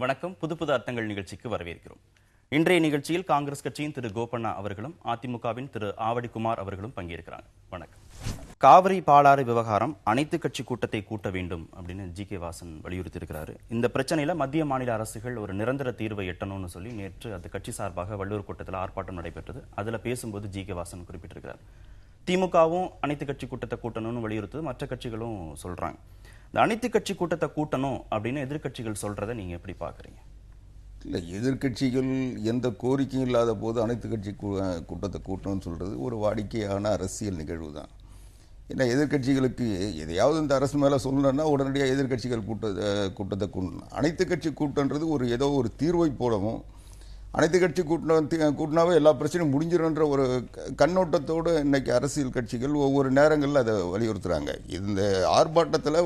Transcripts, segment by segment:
வணக்கம். புது புது அர்த்தங்கள் நிகழ்ச்சிக்கு வரவேற்கிறோம். இன்றைய நிகழ்ச்சியில் காங்கிரஸ் கட்சியின் திரு கோபண்ணா அவர்களும் அதிமுகவின் திரு ஆவடிக்குமார் அவர்களும் பங்கேற்கிறாங்க. வணக்கம். காவிரி பாலாறு விவகாரம் அனைத்து கட்சி கூட்டத்தை கூட்ட வேண்டும் அப்படின்னு ஜி.கே. வாசன் வலியுறுத்தி இருக்கிறாரு. இந்த பிரச்சனையில மத்திய மாநில அரசுகள் ஒரு நிரந்தர தீர்வை எட்டணும்னு சொல்லி நேற்று அந்த கட்சி சார்பாக வள்ளுவர் கூட்டத்தில் ஆர்ப்பாட்டம் நடைபெற்றது. அதுல பேசும்போது ஜி.கே. வாசன் குறிப்பிட்டிருக்கிறார். திமுகவும் அனைத்து கட்சி கூட்டத்தை கூட்டணும்னு வலியுறுத்து மற்ற கட்சிகளும் சொல்றாங்க. இந்த அனைத்து கட்சி கூட்டத்தை கூட்டணும் அப்படின்னு எதிர்கட்சிகள் சொல்றதை நீங்க எப்படி பாக்குறீங்க? இல்லை, எதிர்கட்சிகள் எந்த கோரிக்கையும் இல்லாத போது அனைத்து கட்சி கூட்டத்தை கூட்டணும்னு சொல்றது ஒரு வாடிக்கையான அரசியல் நிகழ்வு தான். ஏன்னா எதிர்கட்சிகளுக்கு எதையாவது இந்த அரசு மேலே சொல்லணும்னா உடனடியாக எதிர்கட்சிகள் கூட்டத்தை கூட்டணும். அனைத்து கட்சி கூட்டன்றது ஏதோ ஒரு தீர்வை போலவும் அனைத்து கட்சி கூட்டினாவே எல்லா பிரச்சனையும் முடிஞ்சிடும்ன்ற ஒரு கண்ணோட்டத்தோடு இன்னைக்கு அரசியல் கட்சிகள் ஒவ்வொரு நேரங்களில் அதை வலியுறுத்துறாங்க. இந்த ஆர்ப்பாட்டத்தில்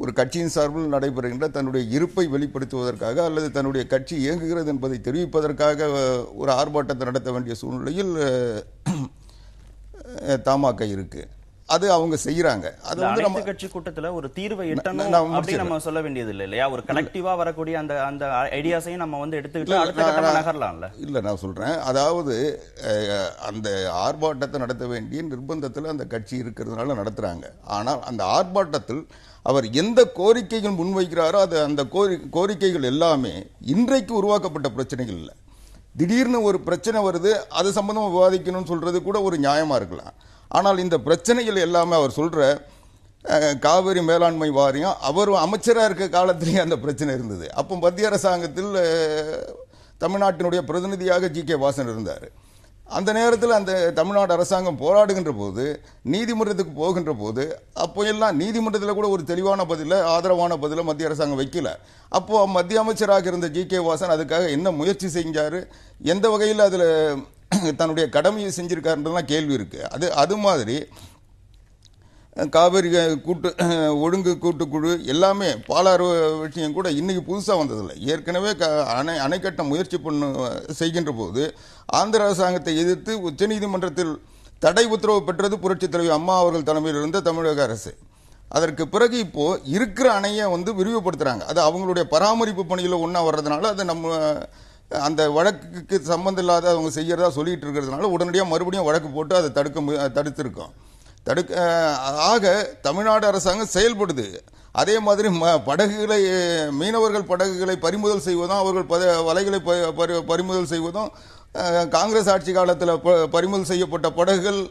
ஒரு கட்சியின் சார்பில் நடைபெறுகின்ற தன்னுடைய இருப்பை வெளிப்படுத்துவதற்காக அல்லது தன்னுடைய கட்சி இயங்குகிறது என்பதை தெரிவிப்பதற்காக ஒரு ஆர்ப்பாட்டத்தை நடத்த வேண்டிய சூழ்நிலையில் தமாக இருக்கு. அது அவங்க செய்யறாங்க. அது வந்து கட்சி கூட்டத்துல ஒரு தீர்வை எட்டணும் அப்படி நம்ம சொல்ல வேண்டியது இல்லையா? ஒரு கலெக்டிவா வரக்கூடிய அந்த ஐடியாஸையும் நம்ம வந்து எடுத்துக்கிட்டு அடுத்த கட்டமா நகரலாம்ல. இல்ல, நான் சொல்றேன், அதாவது அந்த ஆர்ப்பாட்டத்தை நடத்த வேண்டிய நிர்பந்தத்தில் அந்த கட்சி இருக்கிறதுனால நடத்துறாங்க. ஆனால் அந்த ஆர்ப்பாட்டத்தில் அவர் எந்த கோரிக்கைகள் முன்வைக்கிறாரோ அந்த கோரிக்கைகள் எல்லாமே இன்றைக்கு உருவாக்கப்பட்ட பிரச்சனைகள் இல்லை. திடீர்னு ஒரு பிரச்சனை வருது, அது சம்பந்தமா விவாதிக்கணும்னு சொல்றது கூட ஒரு நியாயமா இருக்கலாம். ஆனால் இந்த பிரச்சனைகள் எல்லாமே அவர் சொல்ற காவிரி மேலாண்மை வாரியம் அவர் அமைச்சராக இருக்க காலத்திலேயே அந்த பிரச்சனை இருந்தது. அப்போ மத்திய அரசாங்கத்தில் தமிழ்நாட்டினுடைய பிரதிநிதியாக ஜி.கே. வாசன் இருந்தார். அந்த நேரத்தில் அந்த தமிழ்நாடு அரசாங்கம் போராடுகின்ற போது நீதிமன்றத்துக்கு போகின்ற போது அப்போ எல்லாம் நீதிமன்றத்தில் கூட ஒரு தெளிவான பதில ஆதரவான பதில மத்திய அரசாங்கம் வைக்கல. அப்போ மத்திய அமைச்சராக இருந்த ஜி.கே. வாசன் அதுக்காக என்ன முயற்சி செஞ்சாரு, எந்த வகையில் அதில் தன்னுடைய கடமையை செஞ்சிருக்காருன்றதுலாம் கேள்வி இருக்கு. அது மாதிரி காவிரி ஒழுங்கு கூட்டுக்குழு எல்லாமே பாலாறு விஷயம் கூட இன்னைக்கு புதுசாக வந்ததில்லை. ஏற்கனவே அணை கட்ட முயற்சி செய்கின்ற போது ஆந்திர அரசாங்கத்தை எதிர்த்து உச்சநீதிமன்றத்தில் தடை உத்தரவு பெற்றது புரட்சித் தலைவி அம்மா அவர்கள் தலைமையில் இருந்த தமிழக அரசு. அதற்கு பிறகு இப்போ இருக்கிற அணையை விரிவுபடுத்துறாங்க. அது அவங்களுடைய பராமரிப்பு பணியில் ஒன்றா வர்றதுனால அது நம்ம அந்த வழக்குக்கு சம்பந்தம் இல்லாத அவங்க செய்யறதா சொல்லிட்டு இருக்கிறதுனால உடனடியாக மறுபடியும் வழக்கு போட்டு அதை தடுத்திருக்கோம். ஆக தமிழ்நாடு அரசாங்கம் செயல்படுது. அதே மாதிரி படகுகளை மீனவர்கள் படகுகளை பறிமுதல் செய்வதும் அவர்கள் வலைகளை பறிமுதல் செய்வதும் காங்கிரஸ் ஆட்சி காலத்தில் பறிமுதல் செய்யப்பட்ட படகுகள்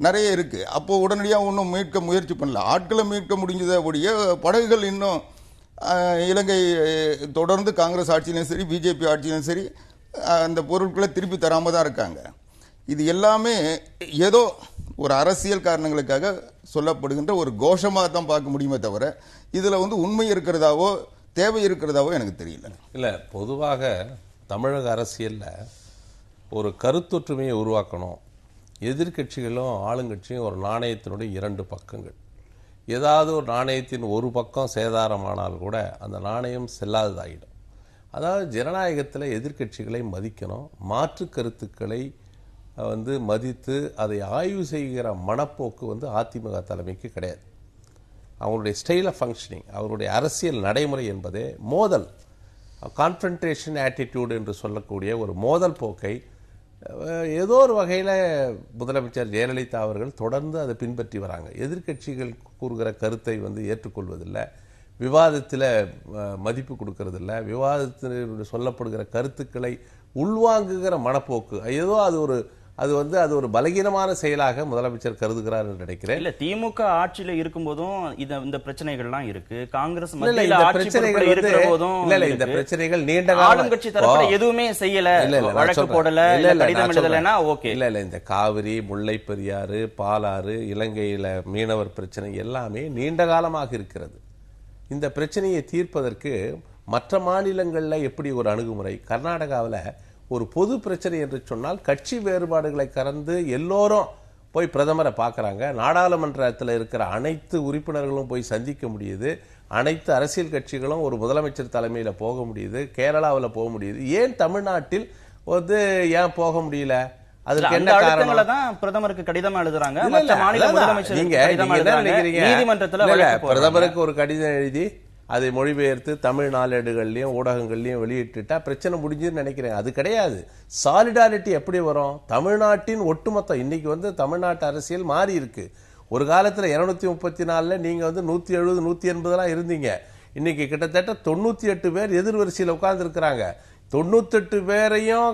நிறைய இருக்கு. அப்போ உடனடியாக ஒன்றும் மீட்க முயற்சி பண்ணல. ஆட்களை மீட்க முடிஞ்சதை ஒழிய படகுகள் இன்னும் இலங்கை தொடர்ந்து காங்கிரஸ் ஆட்சியிலும் சரி பிஜேபி ஆட்சியிலும் சரி அந்த பொருட்களை திருப்பி தராம தான் இருக்காங்க. இது எல்லாமே ஏதோ ஒரு அரசியல் காரணங்களுக்காக சொல்லப்படுகின்ற ஒரு கோஷமாக தான் பார்க்க முடியுமே தவிர இதுல உண்மை இருக்கிறதாவோ தேவை இருக்கிறதாவோ எனக்கு தெரியல. இல்ல, பொதுவாக தமிழக அரசியல்ல ஒரு கருத்தொற்றுமையை உருவாக்கணும். எதிர்கட்சிகளும் ஆளுங்கட்சியும் ஒரு நாணயத்தினுடைய இரண்டு பக்கங்கள். ஏதாவது ஒரு நாணயத்தின் ஒரு பக்கம் சேதாரமானால் கூட அந்த நாணயம் செல்லாததாகிடும். அதாவது ஜனநாயகத்தில் எதிர்கட்சிகளை மதிக்கணும். மாற்று கருத்துக்களை மதித்து அதை ஆய்வு செய்கிற மனப்போக்கு அதிமுக தலைமைக்கு கிடையாது. அவங்களுடைய ஸ்டைல் ஆஃப் ஃபங்க்ஷனிங், அவருடைய அரசியல் நடைமுறை என்பதே மோதல், கான்ஃபரன்டேஷன் ஆட்டிடியூட் என்று சொல்லக்கூடிய ஒரு மோதல் போக்கை ஏதோ ஒரு வகையில் முதலமைச்சர் ஜெயலலிதா அவர்கள் தொடர்ந்து அதை பின்பற்றி வராங்க. எதிர்கட்சிகள் கூறுகிற கருத்தை ஏற்றுக்கொள்வதில்லை, விவாதத்தில் மதிப்பு கொடுக்கறதில்லை, விவாதத்தில் சொல்லப்படுகிற கருத்துக்களை உள்வாங்குகிற மனப்போக்கு ஏதோ அது ஒரு பலகீனமான செயலாக முதலமைச்சர் கருதுகிறார் என்று நினைக்கிறேன். இல்ல, திமுக ஆட்சியில இருக்கும் போதும் இந்த பிரச்சனைகள்லாம் இருக்கு. காங்கிரஸ் இந்த பிரச்சனைகள் நீண்ட ஆளுங்கட்சி தரப்புல எதுவுமே செய்யல, வழக்கு போடல, கடிதம் எழுதலனா ஓகே. இல்ல, இந்த காவிரி, முல்லை பெரியாறு, பாலாறு, இலங்கையில மீனவர் பிரச்சனை எல்லாமே நீண்ட காலமாக இருக்கிறது. இந்த பிரச்சனையை தீர்ப்பதற்கு மற்ற மாநிலங்கள்ல எப்படி ஒரு அணுகுமுறை? கர்நாடகாவில் ஒரு பொது பிரச்சனை என்று சொன்னால் கட்சி வேறுபாடுகளை கடந்து எல்லோரும் போய் பிரதமரை பார்க்கறாங்க. நாடாளுமன்றத்தில் இருக்கிற அனைத்து உறுப்பினர்களும் போய் சந்திக்க முடியுது. அனைத்து அரசியல் கட்சிகளும் ஒரு முதலமைச்சர் தலைமையில போக முடியுது. கேரளாவில் போக முடியுது. ஏன் தமிழ்நாட்டில் ஏன் போக முடியல? அதுக்கு என்ன காரணம்? தான் பிரதமருக்கு கடிதம் எழுதுறாங்க. மற்ற மாநில முதலமைச்சர் நீதிமன்றத்தில் பிரதமருக்கு ஒரு கடிதம் எழுதி அதை மொழிபெயர்த்து தமிழ் நாளேடுகள்லையும் ஊடகங்கள்லையும் வெளியிட்டுட்டா பிரச்சனை முடிஞ்சுன்னு நினைக்கிறேன். அது கிடையாது. சாலிடாரிட்டி எப்படி வரும்? தமிழ்நாட்டின் ஒட்டுமொத்தம் இன்னைக்கு வந்து தமிழ்நாட்டு அரசியல் மாறி இருக்கு. ஒரு காலத்தில் 234 நீங்க வந்து 170 180 இருந்தீங்க. இன்னைக்கு கிட்டத்தட்ட 98 பேர் எதிர்வரிசையில் உட்கார்ந்து இருக்கிறாங்க. 98 பேரையும்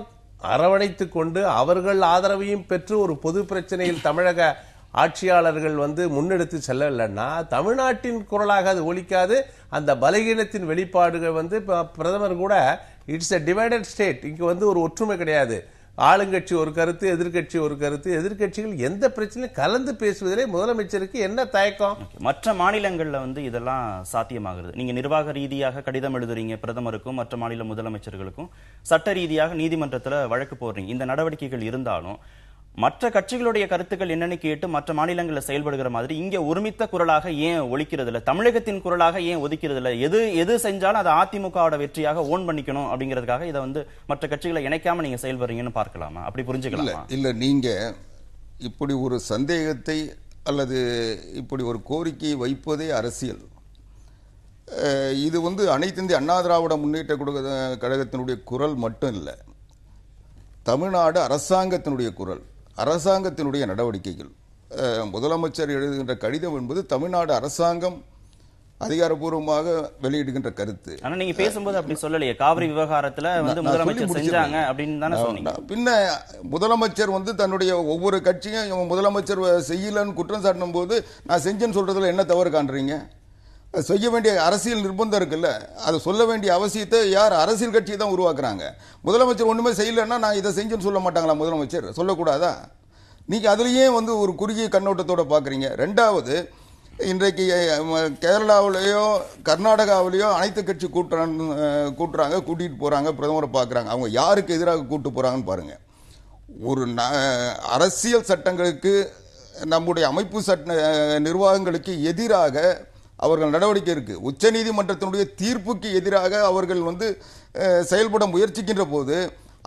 அரவணைத்து கொண்டு அவர்கள் ஆதரவையும் பெற்று ஒரு பொது பிரச்சனையில் தமிழக ஆட்சியாளர்கள் வந்து முன்னெடுத்து செல்லலைன்னா தமிழ்நாட்டின் குரலாக அது ஒலிக்காது. அந்த பலகீனத்தின் வெளிப்பாடுகள் வந்து பிரதமர் கூட இட்ஸ் எ டிவைடட் ஸ்டேட், இங்க வந்து ஒரு ஒற்றுமை கிடையாது. ஆளுங்கட்சி ஒரு கருத்து, எதிர்கட்சி ஒரு கருத்து. எதிர்கட்சிகள் எந்த பிரச்சனையும் கலந்து பேசுவதிலே முதலமைச்சருக்கு என்ன தயக்கம்? மற்ற மாநிலங்கள்ல வந்து இதெல்லாம் சாத்தியமாகிறது. நீங்க நிர்வாக ரீதியாக கடிதம் எழுதுறீங்க பிரதமருக்கும் மற்ற மாநில முதலமைச்சர்களுக்கும், சட்ட ரீதியாக நீதிமன்றத்துல வழக்கு போடுறீங்க. இந்த நடவடிக்கைகள் இருந்தாலும் மற்ற கட்சிகளுடைய கருத்துக்கள் என்னன்னு கேட்டு மற்ற மாநிலங்களில் செயல்படுகிற மாதிரி இங்க ஒருமித்த குரலாக ஏன் ஒலிக்கிறது இல்ல? தமிழகத்தின் குரலாக ஏன் ஒதுக்கிறது இல்ல? எது செஞ்சாலும் அதை அதிமுகவோட வெற்றியாக ஓன் பண்ணிக்கணும் அப்படிங்கிறதுக்காக இதை வந்து மற்ற கட்சிகளை இணைக்காம நீங்க செயல்படுறீங்கன்னு பார்க்கலாமா? அப்படி புரிஞ்சுக்கலாமா? இல்ல, நீங்க இப்படி ஒரு சந்தேகத்தை அல்லது இப்படி ஒரு கோரிக்கையை வைப்பதே அரசியல். இது வந்து அனைத்து இந்திய அண்ணா திராவிட முன்னேற்ற கழகத்தினுடைய குரல் மட்டும் இல்லை, தமிழ்நாடு அரசாங்கத்தினுடைய குரல், அரசாங்கத்தினுடைய நடவடிக்கைகள். முதலமைச்சர் எழுதுகின்ற கடிதம் என்பது தமிழ்நாடு அரசாங்கம் அதிகாரப்பூர்வமாக வெளியிடுகின்ற கருத்து. ஆனா நீங்க பேசும்போது அப்படி சொல்லலையே. காவிரி விவகாரத்துல வந்து முதலமைச்சர் செஞ்சாங்க அப்படின்னு தானே சொன்னீங்க. பின்ன முதலமைச்சர் வந்து தன்னுடைய ஒவ்வொரு கட்சியும் முதலமைச்சர் செய்யலன்னு குற்றம் சாட்டும் போது நான் செஞ்சேன்னு சொல்றதுல என்ன தவறு காண்றீங்க? செய்ய வேண்டிய அரசியல் நிர்பந்தம் இருக்குல்ல, அதை சொல்ல வேண்டிய அவசியத்தை யார்? அரசியல் கட்சியை தான் உருவாக்குறாங்க. முதலமைச்சர் ஒண்ணுமே செய்யலைன்னா நான் இதை செஞ்சேன்னு சொல்ல மாட்டாங்களா? முதலமைச்சர் சொல்லக்கூடாதா? நீங்க அதுலயே வந்து ஒரு குறுகிய கண்ணோட்டத்தோட பாக்குறீங்க. ரெண்டாவது, இன்றைக்கு கேரளாவிலேயோ கர்நாடகாவிலேயோ அனைத்து கட்சி கூட்டுறாங்க, கூட்டிட்டு போறாங்க, பிரதமரை பார்க்குறாங்க. அவங்க யாருக்கு எதிராக கூட்டு போறாங்கன்னு பாருங்க. ஒரு அரசியல் சட்டங்களுக்கு, நம்முடைய அமைப்பு சட்ட நிர்வாகங்களுக்கு எதிராக அவர்கள் நடவடிக்கை இருக்கு. உச்ச நீதிமன்றத்தினுடைய தீர்ப்புக்கு எதிராக அவர்கள் வந்து செயல்பட முயற்சிக்கின்ற போது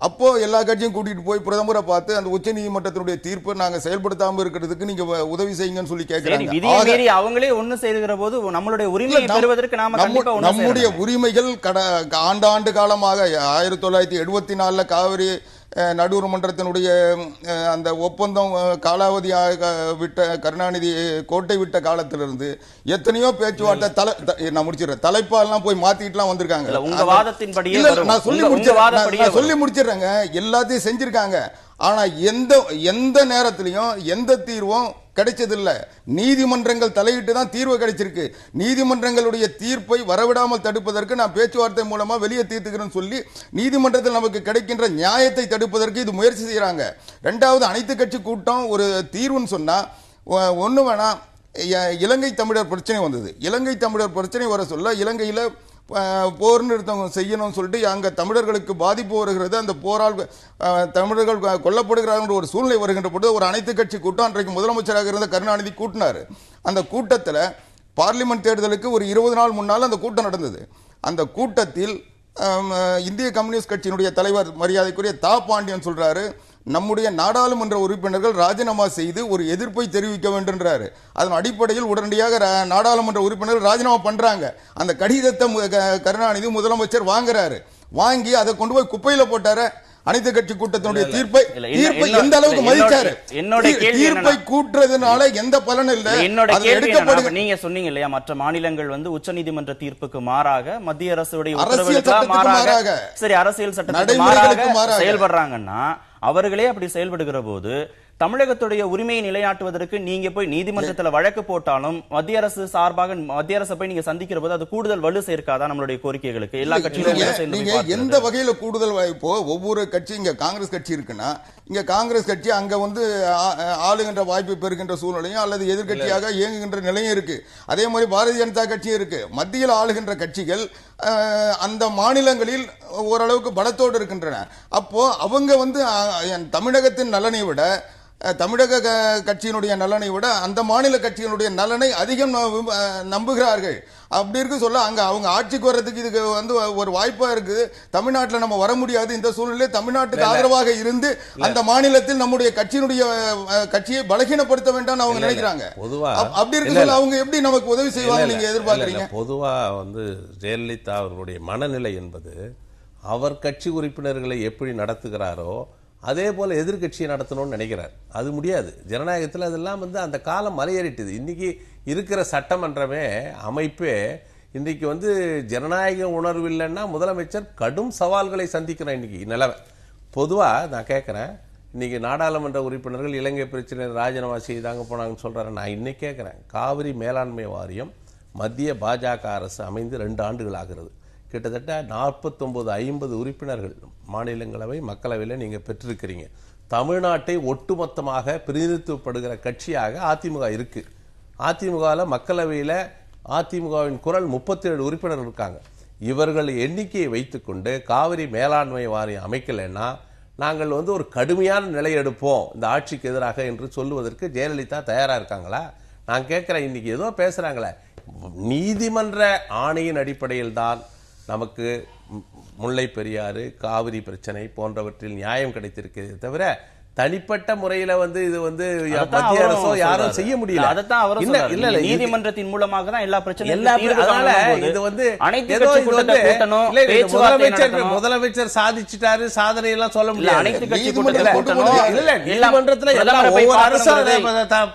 அப்போ எல்லா கட்சியும் கூட்டிட்டு போய் பிரதமரை பார்த்து அந்த உச்ச நீதிமன்றத்தினுடைய தீர்ப்பை நாங்க செயல்படுத்தாம இருக்கிறதுக்கு நீங்க உதவி செய்யுங்கன்னு சொல்லி கேட்கிறாங்க. அவங்களே ஒண்ணு செய்கிற போது நம்மளுடைய உரிமையை பெறுவதற்கு நம்முடைய உரிமைகள் ஆண்டாண்டு காலமாக 1974 காவிரி நடுவர் மன்றத்தினுடைய அந்த ஒப்பந்தம் காலாவதியாக விட்ட கருணாநிதி கோட்டை விட்ட காலத்திலிருந்து எத்தனையோ பேச்சுவார்த்தை நான் முடிச்சிடறேன், தலைப்பாலாம் போய் மாத்திட்டுலாம் வந்திருக்காங்க. நான் சொல்லி முடிச்சிடுறேங்க. எல்லாத்தையும் செஞ்சிருக்காங்க. ஆனா எந்த நேரத்திலையும் எந்த தீர்வும் கிடைச்சதில்லை. நீதிமன்றங்கள் தலையிட்டு தான் தீர்வு கிடைச்சிருக்கு. நீதிமன்றங்களுடைய தீர்ப்பை வரவிடாமல் தடுப்பதற்கு நான் பேச்சுவார்த்தை மூலமா வெளியே தீர்த்துக்கிறேன்னு சொல்லி நீதிமன்றத்தில் நமக்கு கிடைக்கின்ற நியாயத்தை தடுப்பதற்கு இது முயற்சி செய்யறாங்க. ரெண்டாவது, அனைத்து கட்சி கூட்டம் ஒரு தீர்வுன்னு சொன்னா ஒண்ணு வேணா. இலங்கை தமிழர் பிரச்சனை வந்தது. இலங்கை தமிழர் பிரச்சனை வர சொல்ல இலங்கையில போர் நிறுத்தம் செய்யணும்னு சொல்லிட்டு அங்க தமிழர்களுக்கு பாதிப்பு வருகிறது, அந்த போரால் தமிழர்கள் கொல்லப்படுகிறார்கள் ஒரு சூழ்நிலை வருகின்ற பொழுது ஒரு அனைத்து கட்சி கூட்டம் அன்றைக்கு முதலமைச்சராக இருந்த கருணாநிதி கூட்டினார். அந்த கூட்டத்தில் பார்லிமெண்ட் தேர்தலுக்கு ஒரு 20 நாள் முன்னால் அந்த கூட்டம் நடந்தது. அந்த கூட்டத்தில் இந்திய கம்யூனிஸ்ட் கட்சியினுடைய தலைவர் மரியாதைக்குரிய தா பாண்டியன் சொல்றாரு, நம்முடைய நாடாளுமன்ற உறுப்பினர்கள் ராஜினாமா செய்து ஒரு எதிர்ப்பை தெரிவிக்க வேண்டும்ன்றாரு. அதன் அடிப்படையில் உடனடியாக நாடாளுமன்ற உறுப்பினர்கள் ராஜினாமா பண்றாங்க. அந்த கடிதத்தை கருணாநிதி முதலமைச்சர் வாங்குறாரு. வாங்கி அதை கொண்டு போய் குப்பையில போட்டாரு. அனைத்து கட்சி கூட்டத்தினுடைய தீர்ப்பை எந்த அளவுக்கு மதிச்சாரு? தீர்ப்பை கூட்டுறதுனால எந்த பலன் இல்லை. நீங்க சொன்னீங்க இல்லையா, மற்ற மாநிலங்கள் வந்து உச்சநீதிமன்ற தீர்ப்புக்கு மாறாக மத்திய அரசுடைய மாறாக சரி அரசியல் சட்டத்துக்கு மாறாக செயல்படுறாங்கன்னா அவர்களே அப்படி செயல்படுகிற போது தமிழகத்துடைய உரிமையை நிலைநாட்டுவதற்கு நீங்க போய் நீதிமன்றத்தில் வழக்கு போட்டாலும் மத்திய அரசு சார்பாக மத்திய அரசை போய் நீங்க சந்திக்கிற போது அது கூடுதல் வலு சேர்க்காதா நம்மளுடைய கோரிக்கைகளுக்கு? எல்லா கட்சிகளும் எந்த வகையில கூடுதல் வாய்ப்போ ஒவ்வொரு கட்சி, இங்க காங்கிரஸ் கட்சி இருக்குன்னா இங்க காங்கிரஸ் கட்சி அங்க வந்து ஆளுகின்ற வாய்ப்பை பெறுகின்ற சூழ்நிலையும் அல்லது எதிர்கட்சியாக இயங்குகின்ற நிலையும் இருக்கு. அதே மாதிரி பாரதிய ஜனதா கட்சியும் இருக்கு. மத்தியில் ஆளுகின்ற கட்சிகள் அந்த மாநிலங்களில் ஓரளவுக்கு பலத்தோடு இருக்கின்றன. அப்போ அவங்க வந்து தமிழகத்தின் நலனை விட தமிழக கட்சியினுடைய நலனை விட அந்த மாநில கட்சியினுடைய நலனை அதிகம் நம்புகிறார்கள். அப்படி இருக்கு சொல்ல அங்க அவங்க ஆட்சிக்கு வர்றதுக்கு இதுக்கு வந்து ஒரு வாய்ப்பா இருக்குது. தமிழ்நாட்டில் நம்ம வர முடியாது. இந்த சூழ்நிலையில் தமிழ்நாட்டுக்கு ஆதரவாக இருந்து அந்த மாநிலத்தில் நம்முடைய கட்சியை பலகீனப்படுத்த வேண்டாம் அவங்க நினைக்கிறாங்க. அப்படி இருக்கு சொல்ல அவங்க எப்படி நமக்கு உதவி செய்வாங்க நீங்க எதிர்பார்க்கறீங்க? பொதுவா வந்து ஜெயலலிதா அவர்களுடைய மனநிலை என்பது அவர் கட்சி உறுப்பினர்களை எப்படி நடத்துகிறாரோ அதே போல எதிர்கட்சியை நடத்தணும்னு நினைக்கிறார். அது முடியாது. ஜனநாயகத்தில் அதெல்லாம் வந்து அந்த காலம் மலையேறிட்டுது. இன்னைக்கு இருக்கிற சட்டமன்றமே அமைப்பே இன்னைக்கு வந்து ஜனநாயக உணர்வு இல்லைன்னா முதலமைச்சர் கடும் சவால்களை சந்திக்கிறார். இன்னைக்கு நிலவை பொதுவா நான் கேட்கிறேன், இன்னைக்கு நாடாளுமன்ற உறுப்பினர்கள் இலங்கை பிரச்சனை ராஜினாமா செய்தாங்க போனாங்கன்னு சொல்றாரு. நான் இன்னைக்கு கேட்கிறேன், காவிரி மேலாண்மை வாரியம் மத்திய பாஜக அரசு அமைந்து 2 ஆண்டுகள் ஆகிறது. கிட்டத்தட்ட 49-50 உறுப்பினர்கள் மாநிலங்களவை மக்களவையில் நீங்க பெற்றிருக்கிறீங்க. தமிழ்நாட்டை ஒட்டுமொத்தமாக பிரதிநிதித்துவப்படுகிற கட்சியாக அதிமுக இருக்கு. அதிமுகவில் மக்களவையில் அதிமுகவின் குரல் 37 உறுப்பினர்கள் இருக்காங்க. இவர்கள் எண்ணிக்கையை வைத்துக்கொண்டு காவிரி மேலாண்மை வாரியம் அமைக்கலைன்னா நாங்கள் வந்து ஒரு கடுமையான நிலை எடுப்போம் இந்த ஆட்சிக்கு எதிராக என்று சொல்லுவதற்கு ஜெயலலிதா தயாரா இருக்காங்களா? நான் கேட்கிறேன். இன்னைக்கு ஏதோ பேசுறாங்களே, நீதிமன்ற ஆணையின் அடிப்படையில் தான் நமக்கு முல்லை பெரியாறு காவிரி பிரச்சனை போன்றவற்றில் நியாயம் கிடைத்திருக்கிறது தவிர தனிப்பட்ட முறையில வந்து இது வந்து மத்திய அரசோ யாரும் செய்ய முடியல. இல்ல நீதிமன்றத்தின் மூலமாக தான் எல்லா பிரச்சனையும். இது வந்து முதலமைச்சர் சாதிச்சிட்டாரு, சாதனை எல்லாம் சொல்ல முடியாது. அனைத்து கட்சி கூட்டத்தில் நீதிமன்றத்தில் அரசு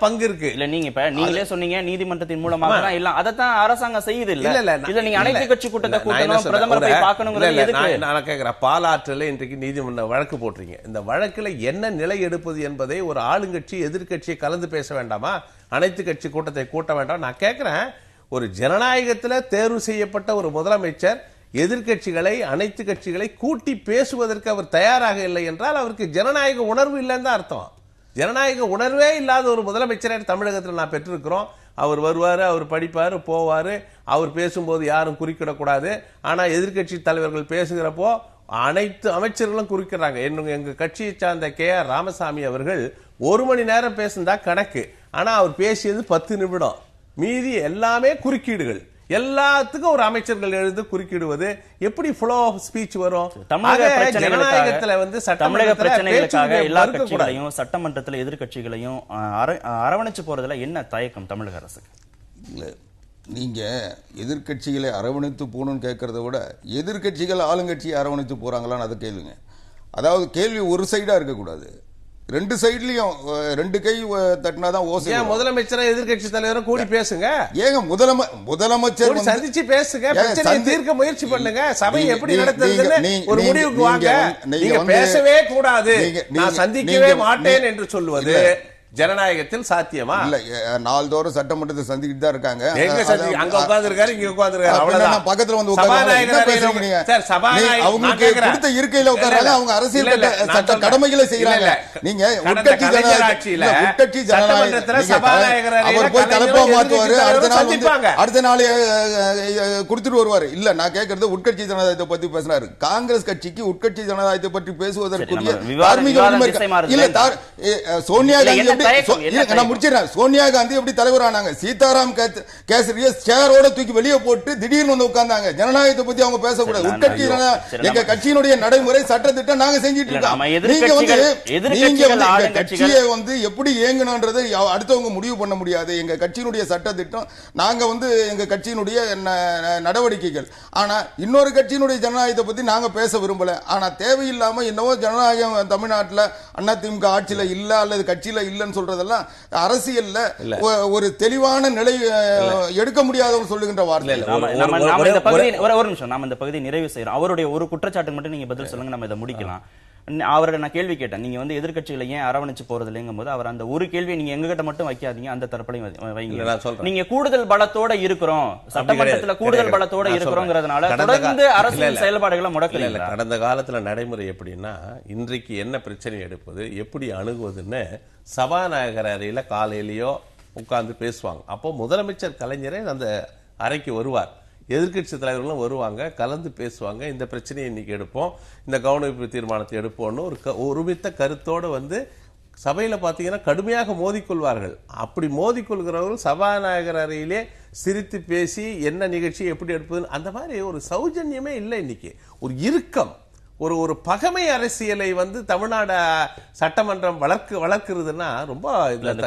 பங்கு இருக்கு. இல்ல நீங்க இப்ப நீங்களே சொன்னீங்க நீதிமன்றத்தின் மூலமாக தான் எல்லாம் அதைத்தான் அரசாங்கம் செய்யுது. இல்ல நீங்க அனைத்து கட்சி கூட்டத்தை கூட்டணும், பிரதமர் போய் பார்க்கணுங்கிறது. நான் கேட்கிறேன், பாலாற்றில் இன்றைக்கு நீதிமன்ற வழக்கு போடுறீங்க. இந்த வழக்குல என்ன நிலை எடுப்பது என்பதை ஒரு ஆளுங்கட்சி எதிர்கட்சியை கலந்து பேச வேண்டாமா? அனைத்து கட்சி கூட்டத்தை கூட்ட வேண்டாம்? நான் கேட்கிறேன், ஒரு ஜனநாயகத்தில் தேர்வு செய்யப்பட்ட ஒரு முதலமைச்சர் எதிர்கட்சிகளை அனைத்து கட்சிகளை கூட்டி பேசுவதற்கு அவர் தயாராக இல்லை என்றால் அவருக்கு ஜனநாயக உணர்வு இல்லைன்னு தான் அர்த்தம். ஜனநாயக உணர்வே இல்லாத ஒரு முதலமைச்சரை தமிழகத்தில் நான் பெற்றிருக்கிறோம். அவர் வருவாரு, அவர் படிப்பாரு, போவாரு, அவர் பேசும்போது யாரும் குறுக்கிடக்கூடாது. ஆனா எதிர்கட்சி தலைவர்கள் பேசுகிறப்போ அனைத்து அமைச்சர்களும் குறிக்கிறாங்க. எங்க கட்சியை சார்ந்த KR ராமசாமி அவர்கள் 1 மணி நேரம் பேசினா கணக்கு. ஆனா அவர் பேசியது 10 நிமிடம். மீதி எல்லாமே குறுக்கீடுகள். எல்லாத்துக்கும் ஒரு அமைச்சர்கள் எழுந்து குறுக்கிடுவது எப்படி ஃப்ளோ ஆஃப் ஸ்பீச் வரும்? ஜனநாயகத்துல வந்து தமிழக பிரச்சனைகளுக்காக எல்லா கட்சிகளையும் சட்டமன்றத்தில் எதிர்கட்சிகளையும் அரவணைச்சு போறதுல என்ன தயக்கம் தமிழக அரசுக்கு? இல்ல, நீங்க எதிர்கட்சிகளை அரவணைத்து போகணும்னு கேட்கறத விட எதிர்கட்சிகள் ஆளுங்கட்சியை அரவணைத்து போறாங்களான்னு அதை கேளுங்க. அதாவது கேள்வி ஒரு சைடா இருக்கக்கூடாது, 2 சைட்லயும் 2 கை தட்டினாதான் ஓசை. முதலமைச்சர் எதிர்கட்சி தலைவரும் கூடி பேசுங்க. ஏங்க முதலமைச்சர் சந்திச்சு பேசுங்க, பிரச்சனையை தீர்க்க முயற்சி பண்ணுங்க. சபை எப்படி நடத்துறதுன்னு ஒரு முடிவுக்கு வாங்க. நீங்க பேசவே கூடாது, நான் சந்திக்கவே மாட்டேன் என்று சொல்லுவது ஜனநாயகத்தில் சாத்தியமா? இல்ல, நாள்தோறும் சட்டமன்றத்தை சந்திக்கிட்டு தான் இருக்காங்க. அங்க உட்கார்ந்து இருக்காரு, இங்க உட்கார்ந்து இருக்காரு, அவ்வளவுதான். பக்கத்துல வந்து அவங்க கொடுத்த இருக்கையில உட்கார்றாங்க, அவங்க அரசியல் சட்ட கடமைகளை செய்யறாங்க. நீங்க உட்கட்சி ஜனநாயகத்துல அவர் போய் தலைப்பா மாத்துவாரு, அடுத்த நாள் கொடுத்துட்டு வருவாரு. இல்ல, நான் கேட்கறது உட்கட்சி ஜனநாயகத்தை பத்தி பேசுறாரு. காங்கிரஸ் கட்சிக்கு உட்கட்சி ஜனநாயகத்தை பற்றி பேசுவதற்குரிய தார்மீக உரிமை இல்ல. சோனியா காந்தி சோனியா காந்தி எப்படி தலைவர் ஆனாங்க? சீதாராம் கேசரிய சேரோட தூக்கி வெளியே போட்டு திடீர்னு வந்து உட்கார்ந்தாங்க. ஜனநாயகத்தை பத்தி அவங்க பேசக்கூடாது. உட்கட்சி எங்க கட்சியினுடைய நடைமுறை சட்டத்திட்டம் நாங்க செஞ்சிட்டு இருக்கோம். நீங்க வந்து கட்சியை வந்து எப்படி இயங்கணும்ன்றது அடுத்தவங்க முடிவு பண்ண முடியாது. எங்க கட்சியினுடைய சட்டத்திட்டம், நாங்க வந்து எங்க கட்சியினுடைய நடவடிக்கைகள். ஆனா இன்னொரு கட்சியினுடைய ஜனநாயகத்தை பத்தி நாங்க பேச விரும்பல. ஆனா தேவையில்லாம என்னவோ ஜனநாயகம் தமிழ்நாட்டில் அதிமுக ஆட்சியில இல்ல அல்லது கட்சியில இல்லன்னு சொல்றதெல்லாம் அரசியல்ல ஒரு தெளிவான நிலை எடுக்க முடியாதவங்க சொல்லுகின்ற வார்த்தை. ஒரு நிமிஷம், நாம இந்த பகுதியை நிறைவு செய்யறோம். அவருடைய ஒரு குற்றச்சாட்டு மட்டும் நீங்க பதில் சொல்லுங்க, நம்ம இதை முடிக்கலாம். அவரை நான் கேள்வி கேட்டேன், நீங்க வந்து எதிர்கட்சிகளை ஏன் அரவணைச்சு போறது இல்லைங்கும் போது அவர் அந்த ஒரு கேள்வியை நீங்க எங்ககிட்ட மட்டும் வைக்காதீங்க, அந்த தரப்பலையும் வைங்க. நீங்க கூடுதல் பலத்தோட இருக்கிறோம், சட்டமன்றத்தில் கூடுதல் பலத்தோட இருக்கிறோங்கிறதுனால தொடர்ந்து அரசியல் செயல்பாடுகளை முடக்கல. கடந்த காலத்துல நடைமுறை எப்படின்னா, இன்றைக்கு என்ன பிரச்சனை எடுப்பது, எப்படி அணுகுவதுன்னு சபாநாயகர் அறையில காலையிலயோ உட்கார்ந்து பேசுவாங்க. அப்போ முதலமைச்சர் கலைஞரே அந்த அறைக்கு வருவார், எதிர்கட்சி தலைவர்களும் வருவாங்க, கலந்து பேசுவாங்க. இந்த பிரச்சனையை இன்னைக்கு எடுப்போம், இந்த கவனிப்பு தீர்மானத்தை எடுப்போம்னு ஒரு ஒருமித்த கருத்தோடு வந்து சபையில் பார்த்தீங்கன்னா கடுமையாக மோதிக்கொள்வார்கள். அப்படி மோதிக்கொள்கிறவர்கள் சபாநாயகர் அறையிலே சிரித்து பேசி என்ன நிகழ்ச்சி எப்படி எடுப்பது, அந்த மாதிரி ஒரு சௌஜன்யமே இல்லை. இன்னைக்கு ஒரு இறுக்கம், ஒரு பகமை அரசியலை தமிழ்நாடு சட்டமன்றம் வளர்க்கிறதுன்னா ரொம்ப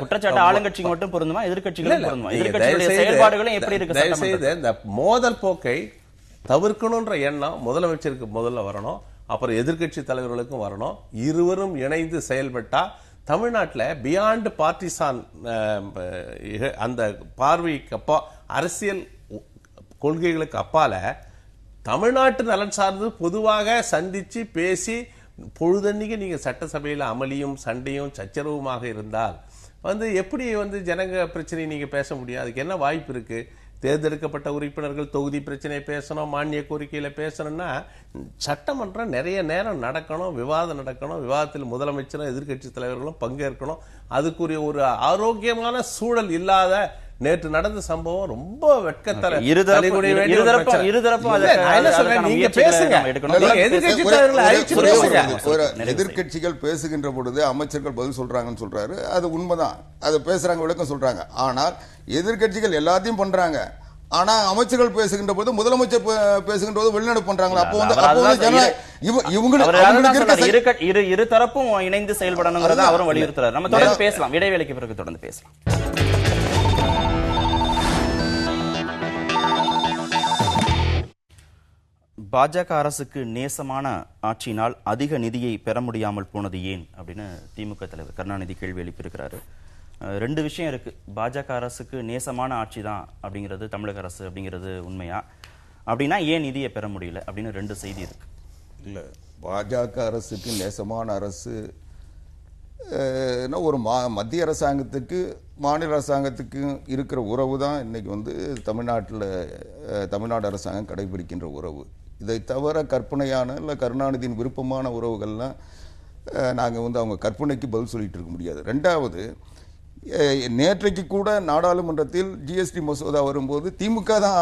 குற்றச்சாட்டு ஆளுங்கட்சிக்கு மட்டும் பொருந்துமா, எதிர்கட்சிகளும் பொருந்துமா? எதிர்கட்சிகளுடைய செயல்பாடுகளும் எப்படி இருக்கு? தயவுசெய்து இந்த மோதல் போக்கை தவிர்க்கணும்ன்ற எண்ணம் முதலமைச்சருக்கு முதல்ல வரணும், அப்புறம் எதிர்கட்சி தலைவர்களுக்கும் வரணும். இருவரும் இணைந்து செயல்பட்டா தமிழ்நாட்டில் பியாண்ட் பார்ட்டிசான் அந்த பார்வைக்கு அப்பா, அரசியல் கொள்கைகளுக்கு அப்பால தமிழ்நாட்டு நலன் சார்ந்து பொதுவாக சந்திச்சு பேசி பொழுதன்னைக்கு நீங்க சட்டசபையில் அமளியும் சண்டையும் சச்சரவுமாக இருந்தால் எப்படி ஜனங்க பிரச்சனை நீங்க பேச முடியும்? அதுக்கு என்ன வாய்ப்பு இருக்கு? தேர்ந்தெடுக்கப்பட்ட உறுப்பினர்கள் தொகுதி பிரச்சனை பேசணும், மானிய கோரிக்கையில பேசணும்னா சட்டமன்றம் நிறைய நேரம் நடக்கணும், விவாதம் நடக்கணும். விவாதத்தில் முதலமைச்சரும் எதிர்கட்சி தலைவர்களும் பங்கேற்கணும். அதுக்குரிய ஒரு ஆரோக்கியமான சூழல் இல்லாத நேற்று நடந்த சம்பவம் ரொம்ப வெட்கத்தர. எதிர்கட்சிகள் பேசுகின்ற பொழுது அமைச்சர்கள் பதில் சொல்றாங்கன்னு சொல்றாரு, அது உண்மைதான், அது பேசுறாங்க, விளக்கம் சொல்றாங்க. ஆனால் எதிர்கட்சிகள் எல்லாத்தையும் பண்றாங்க, ஆனா அமைச்சர்கள் பேசுகின்ற போது முதலமைச்சர் பேசுகின்ற போது வெளிநடப்பு பண்றாங்களா? இரு தரப்பும் இணைந்து செயல்படணுங்கிறத அவரும் வலியுறுத்துறாரு. நம்ம தொடர்ந்து பேசலாம், இடைவேளைக்கு பிறகு தொடர்ந்து பேசலாம். பாஜக அரசுக்கு நேசமான ஆட்சியினால் அதிக நிதியை பெற முடியாமல் போனது ஏன் அப்படின்னு திமுக தலைவர் கருணாநிதி கேள்வி எழுப்பியிருக்கிறாரு. ரெண்டு விஷயம் இருக்கு. பாஜக அரசுக்கு நேசமான ஆட்சி தான் அப்படிங்கிறது தமிழக அரசு அப்படிங்கிறது உண்மையா, அப்படின்னா ஏன் நிதியை பெற முடியல அப்படின்னு ரெண்டு செய்தி இருக்கு. இல்ல, பாஜக அரசுக்கு நேசமான அரசு ஒரு மத்திய அரசாங்கத்துக்கு மாநில அரசாங்கத்துக்கு இருக்கிற உறவு தான் இன்னைக்கு தமிழ்நாடு அரசாங்கம் கடைபிடிக்கின்ற உறவு. இதை தவிர கற்பனையான இல்லை கருணாநிதியின் விருப்பமான உறவுகள்லாம் நாங்கள் அவங்க கற்பனைக்கு பதில் சொல்லிட்டு இருக்க முடியாது. ரெண்டாவது, நேற்றைக்கு கூட நாடாளுமன்றத்தில் ஜிஎஸ்டி மசோதா வரும்போது திமுக தான்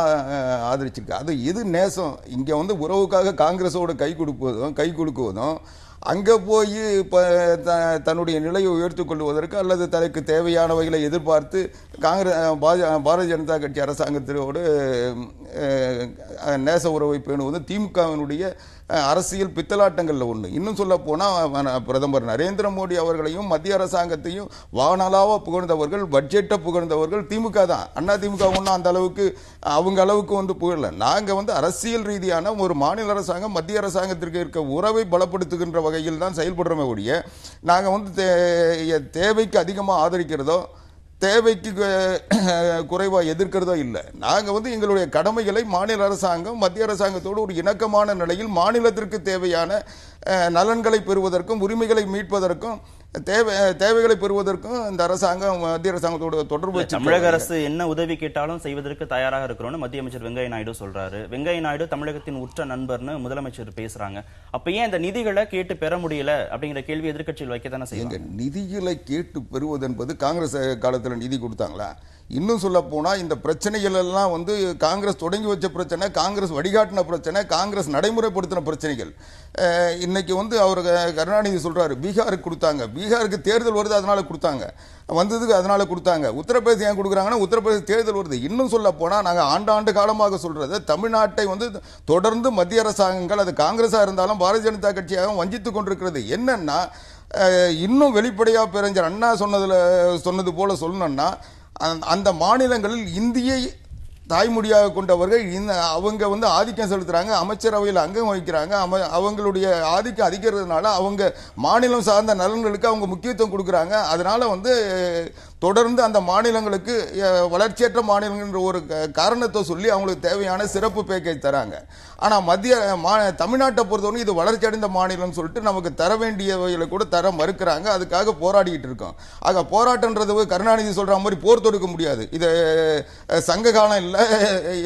ஆதரிச்சிருக்கு. அது எது நேசம்? இங்கே உறவுக்காக காங்கிரஸோட கை கொடுக்குவதும் அங்கே போய் தன்னுடைய நிலையை உயர்த்திக் கொள்வதற்கு அல்லது தனக்கு தேவையானவைகளை எதிர்பார்த்து பாரதிய ஜனதா கட்சி அரசாங்கத்தோடு நேச உறவை பேணுவது திமுகவினுடைய அரசியல் பித்தலாட்டங்களில் ஒன்று. இன்னும் சொல்ல போனால் பிரதமர் நரேந்திர மோடி அவர்களையும் மத்திய அரசாங்கத்தையும் வானலாக புகழ்ந்தவர்கள், பட்ஜெட்டை புகழ்ந்தவர்கள் திமுக தான். அண்ணா திமுக ஒன்றும் அந்த அளவுக்கு அவங்க அளவுக்கு புகழல. நாங்கள் அரசியல் ரீதியான ஒரு மாநில அரசாங்கம் மத்திய அரசாங்கத்திற்கு இருக்க உறவை பலப்படுத்துகின்ற வகையில் தான் செயல்படுறோமே ஒழிய நாங்கள் தேவைக்கு அதிகமாக ஆதரிக்கிறதோ தேவைக்கு குறைவாக எதிர்க்கிறதோ இல்லை. நாங்கள் எங்களுடைய கடமைகளை மாநில அரசாங்கம் மத்திய அரசாங்கத்தோடு ஒரு இணக்கமான நிலையில் மாநிலத்திற்கு தேவையான நலன்களை பெறுவதற்கும் உரிமைகளை மீட்பதற்கும் தேவைகளை பெறுவதற்கும் இந்த அரசாங்கம் மத்திய அரசாங்கத்தோடு தொடர்பு. தமிழக அரசு என்ன உதவி கேட்டாலும் செய்வதற்கு தயாராக இருக்கிறோம்னு மத்திய அமைச்சர் வெங்கையா நாயுடு சொல்றாரு. வெங்கையா நாயுடு தமிழகத்தின் உற்ற நண்பர்னு முதலமைச்சர் பேசுறாங்க. அப்ப ஏன் இந்த நிதிகளை கேட்டு பெற முடியல அப்படிங்கிற கேள்வி எதிர்க்கட்சியில் வைக்கத்தானே செய்யுங்க. நிதிகளை கேட்டு பெறுவது என்பது காங்கிரஸ் காலத்தில் நிதி கொடுத்தாங்களா? இன்னும் சொல்ல போனா இந்த பிரச்சனைகள் எல்லாம் காங்கிரஸ் தொடங்கி வச்ச பிரச்சனை, காங்கிரஸ் வடிகாட்டின பிரச்சனை, காங்கிரஸ் நடைமுறைப்படுத்தின பிரச்சனைகள். இன்னைக்கு அவர் கருணாநிதி சொல்றாரு பீகாருக்கு கொடுத்தாங்க, பீகாருக்கு தேர்தல் வருது அதனால கொடுத்தாங்க, வந்ததுக்கு அதனால கொடுத்தாங்க. உத்தரப்பிரதேசம் ஏன் கொடுக்குறாங்கன்னா உத்தரப்பிரதேச தேர்தல் வருது. இன்னும் சொல்ல போனா நாங்கள் ஆண்டாண்டு காலமாக சொல்றது தமிழ்நாட்டை தொடர்ந்து மத்திய அரசாங்கங்கள் அது காங்கிரஸா இருந்தாலும் பாரதிய ஜனதா கட்சியாக வஞ்சித்துக் கொண்டிருக்கிறது. என்னன்னா இன்னும் வெளிப்படையா பேரறிஞர் அண்ணா சொன்னது போல சொல்லணும்னா அந்த மாநிலங்களில் இந்தியை தாய்மொழியாக கொண்டவர்கள் அவங்க ஆதிக்கம் செலுத்துறாங்க, அமைச்சரவையில் அங்கம் வகிக்கிறாங்க. அவங்களுடைய ஆதிக்கம் அதிகறதுனால அவங்க மாநிலம் சார்ந்த நலன்களுக்கு அவங்க முக்கியத்துவம் கொடுக்குறாங்க. அதனால தொடர்ந்து அந்த மாநிலங்களுக்கு வளர்ச்சியற்ற மாநிலங்கள்ன்ற ஒரு காரணத்தை சொல்லி அவங்களுக்கு தேவையான சிறப்பு பேக்கேஜ் தராங்க. ஆனால் தமிழ்நாட்டை பொறுத்தவரை இது வளர்ச்சி அடைந்த மாநிலம் சொல்லிட்டு நமக்கு தர வேண்டியவைகளை கூட தர மறுக்கிறாங்க. அதுக்காக போராடிட்டு இருக்கோம். ஆக போராட்டம்ன்றது கருணாநிதி சொல்ற மாதிரி போர் தொடுக்க முடியாது. இது சங்க காலம் இல்லை,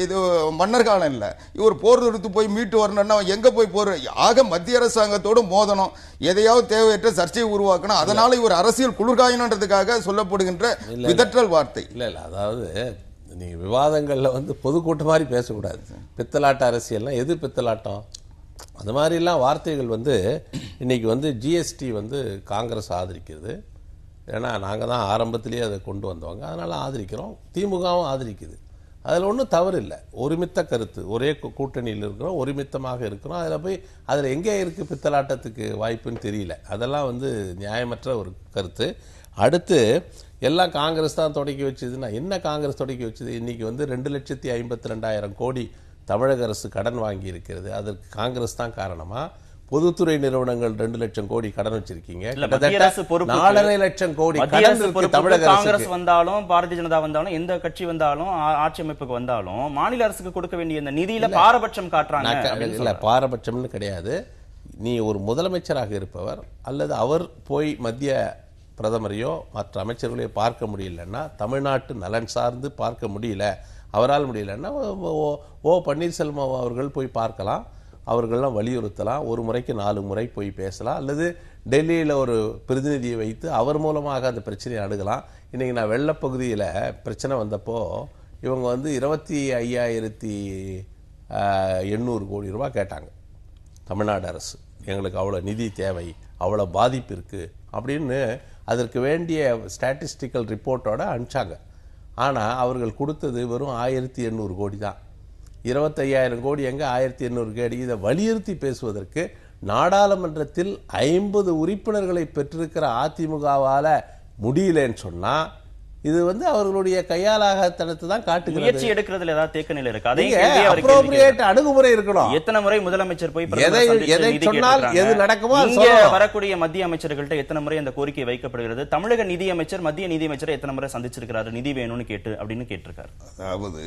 இது மன்னர் காலம் இல்லை. இவர் போர் தொடுத்து போய் மீட்டு வரணும்னா எங்க போய் போர்? ஆக மத்திய அரசாங்கத்தோடு மோதணும், எதையாவது தேவையற்ற சர்ச்சையை உருவாக்கணும். அதனால இவர் அரசியல் குளிர்காயணுன்றதுக்காக சொல்லப்படுகின்ற விதற்றல் வார்த்தை. இல்ல அதாவது நீங்க விவாதங்கள்ல பொதுக்கூட்ட மாதிரி பேசக்கூடாது. பித்தலாட்ட அரசியல்லாம் எது பித்தலாட்டம்? அந்த மாதிரிலாம் வார்த்தைகள் இன்னைக்கு ஜிஎஸ்டி காங்கிரஸ் ஆதரிக்கிறது, ஏன்னா நாங்கள் தான் ஆரம்பத்திலேயே அதை கொண்டு வந்தவங்க, அதனால் ஆதரிக்கிறோம். திமுகவும் ஆதரிக்குது. அதில் ஒன்றும் தவறு இல்லை. ஒருமித்த கருத்து, ஒரே கூட்டணியில் இருக்கிறோம், ஒருமித்தமாக இருக்கிறோம். அதில் போய் அதில் எங்கே இருக்குது பித்தலாட்டத்துக்கு வாய்ப்புன்னு தெரியல. அதெல்லாம் நியாயமற்ற ஒரு கருத்து. அடுத்து எல்லாம் காங்கிரஸ் தான் தொடக்கி வச்சதுன்னா என்ன? காங்கிரஸ் தொடக்கி வச்சது. இன்னைக்கு 2,52,000 கோடி தமிழக அரசு கடன் வாங்கி இருக்கிறது. அதற்கு காங்கிரஸ் தான் காரணமா? பொதுத்துறை நிறுவனங்கள் 2 லட்சம் கோடி கடன் வச்சிருக்கீங்க. 4.5 லட்சம் கோடி கடன் இருக்கு தமிழக அரசு. காங்கிரஸ் வந்தாலும் பாரதிய ஜனதா வந்தாலும் எந்த கட்சி வந்தாலும் ஆட்சி அமைப்புக்கு வந்தாலும் மாநில அரசுக்கு கொடுக்க வேண்டிய இந்த நிதியில பாரபட்சம் காட்டுறாங்க. இல்ல, பாரபட்சம்னு கிடையாது. நீ ஒரு முதலமைச்சராக இருப்பவர் அல்லது அவர் போய் மத்திய பிரதமரையோ மற்ற அமைச்சர்களையோ பார்க்க முடியலன்னா, தமிழ்நாட்டு நலன் சார்ந்து பார்க்க முடியல, அவரால் முடியலன்னா ஓ பன்னீர்செல்வம் அவர்கள் போய் பார்க்கலாம். அவர்கள்லாம் வலியுறுத்தலாம். ஒரு முறைக்கு 4 முறை போய் பேசலாம். அல்லது டெல்லியில் ஒரு பிரதிநிதியை வைத்து அவர் மூலமாக அந்த பிரச்சனையை அணுகலாம். இன்றைக்கி நான் வெள்ளப்பகுதியில் பிரச்சனை வந்தப்போ இவங்க 25,800 கோடி ரூபாய் கேட்டாங்க தமிழ்நாடு அரசு. எங்களுக்கு அவ்வளோ நிதி தேவை, அவ்வளோ பாதிப்பு இருக்குது அப்படின்னு அதற்கு வேண்டிய ஸ்டாட்டிஸ்டிக்கல் ரிப்போர்ட்டோட அனுப்பிச்சாங்க. ஆனால் அவர்கள் கொடுத்தது வெறும் 1,800 கோடி தான். 25,000 கோடி எங்கே, 1,800 கோடி. இதை வலியுறுத்தி பேசுவதற்கு நாடாளுமன்றத்தில் 50 உறுப்பினர்களை பெற்றிருக்கிற அதிமுகவால் முடியலன்னு சொன்னால் இது அவர்களுடைய கையாலாகத்தனத்தை தான் காட்டுகிறது. முயற்சி எடுக்கிறதுல ஏதாவது தேக்க நிலை இருக்கு. அப்ரோப்ரியேட் அணுகுமுறை இருக்கணும். எத்தனை முறை முதலமைச்சர் போய் எதை சொன்னால் எது நடக்குமோ வரக்கூடிய மத்திய அமைச்சர்கள்ட்ட எத்தனை முறை அந்த கோரிக்கை வைக்கப்படுகிறது? தமிழக நிதியமைச்சர் மத்திய நிதியமைச்சரை எத்தனை முறை சந்திச்சிருக்கிறாரு நிதி வேணும்னு கேட்டு அப்படின்னு கேட்டிருக்காரு. அதாவது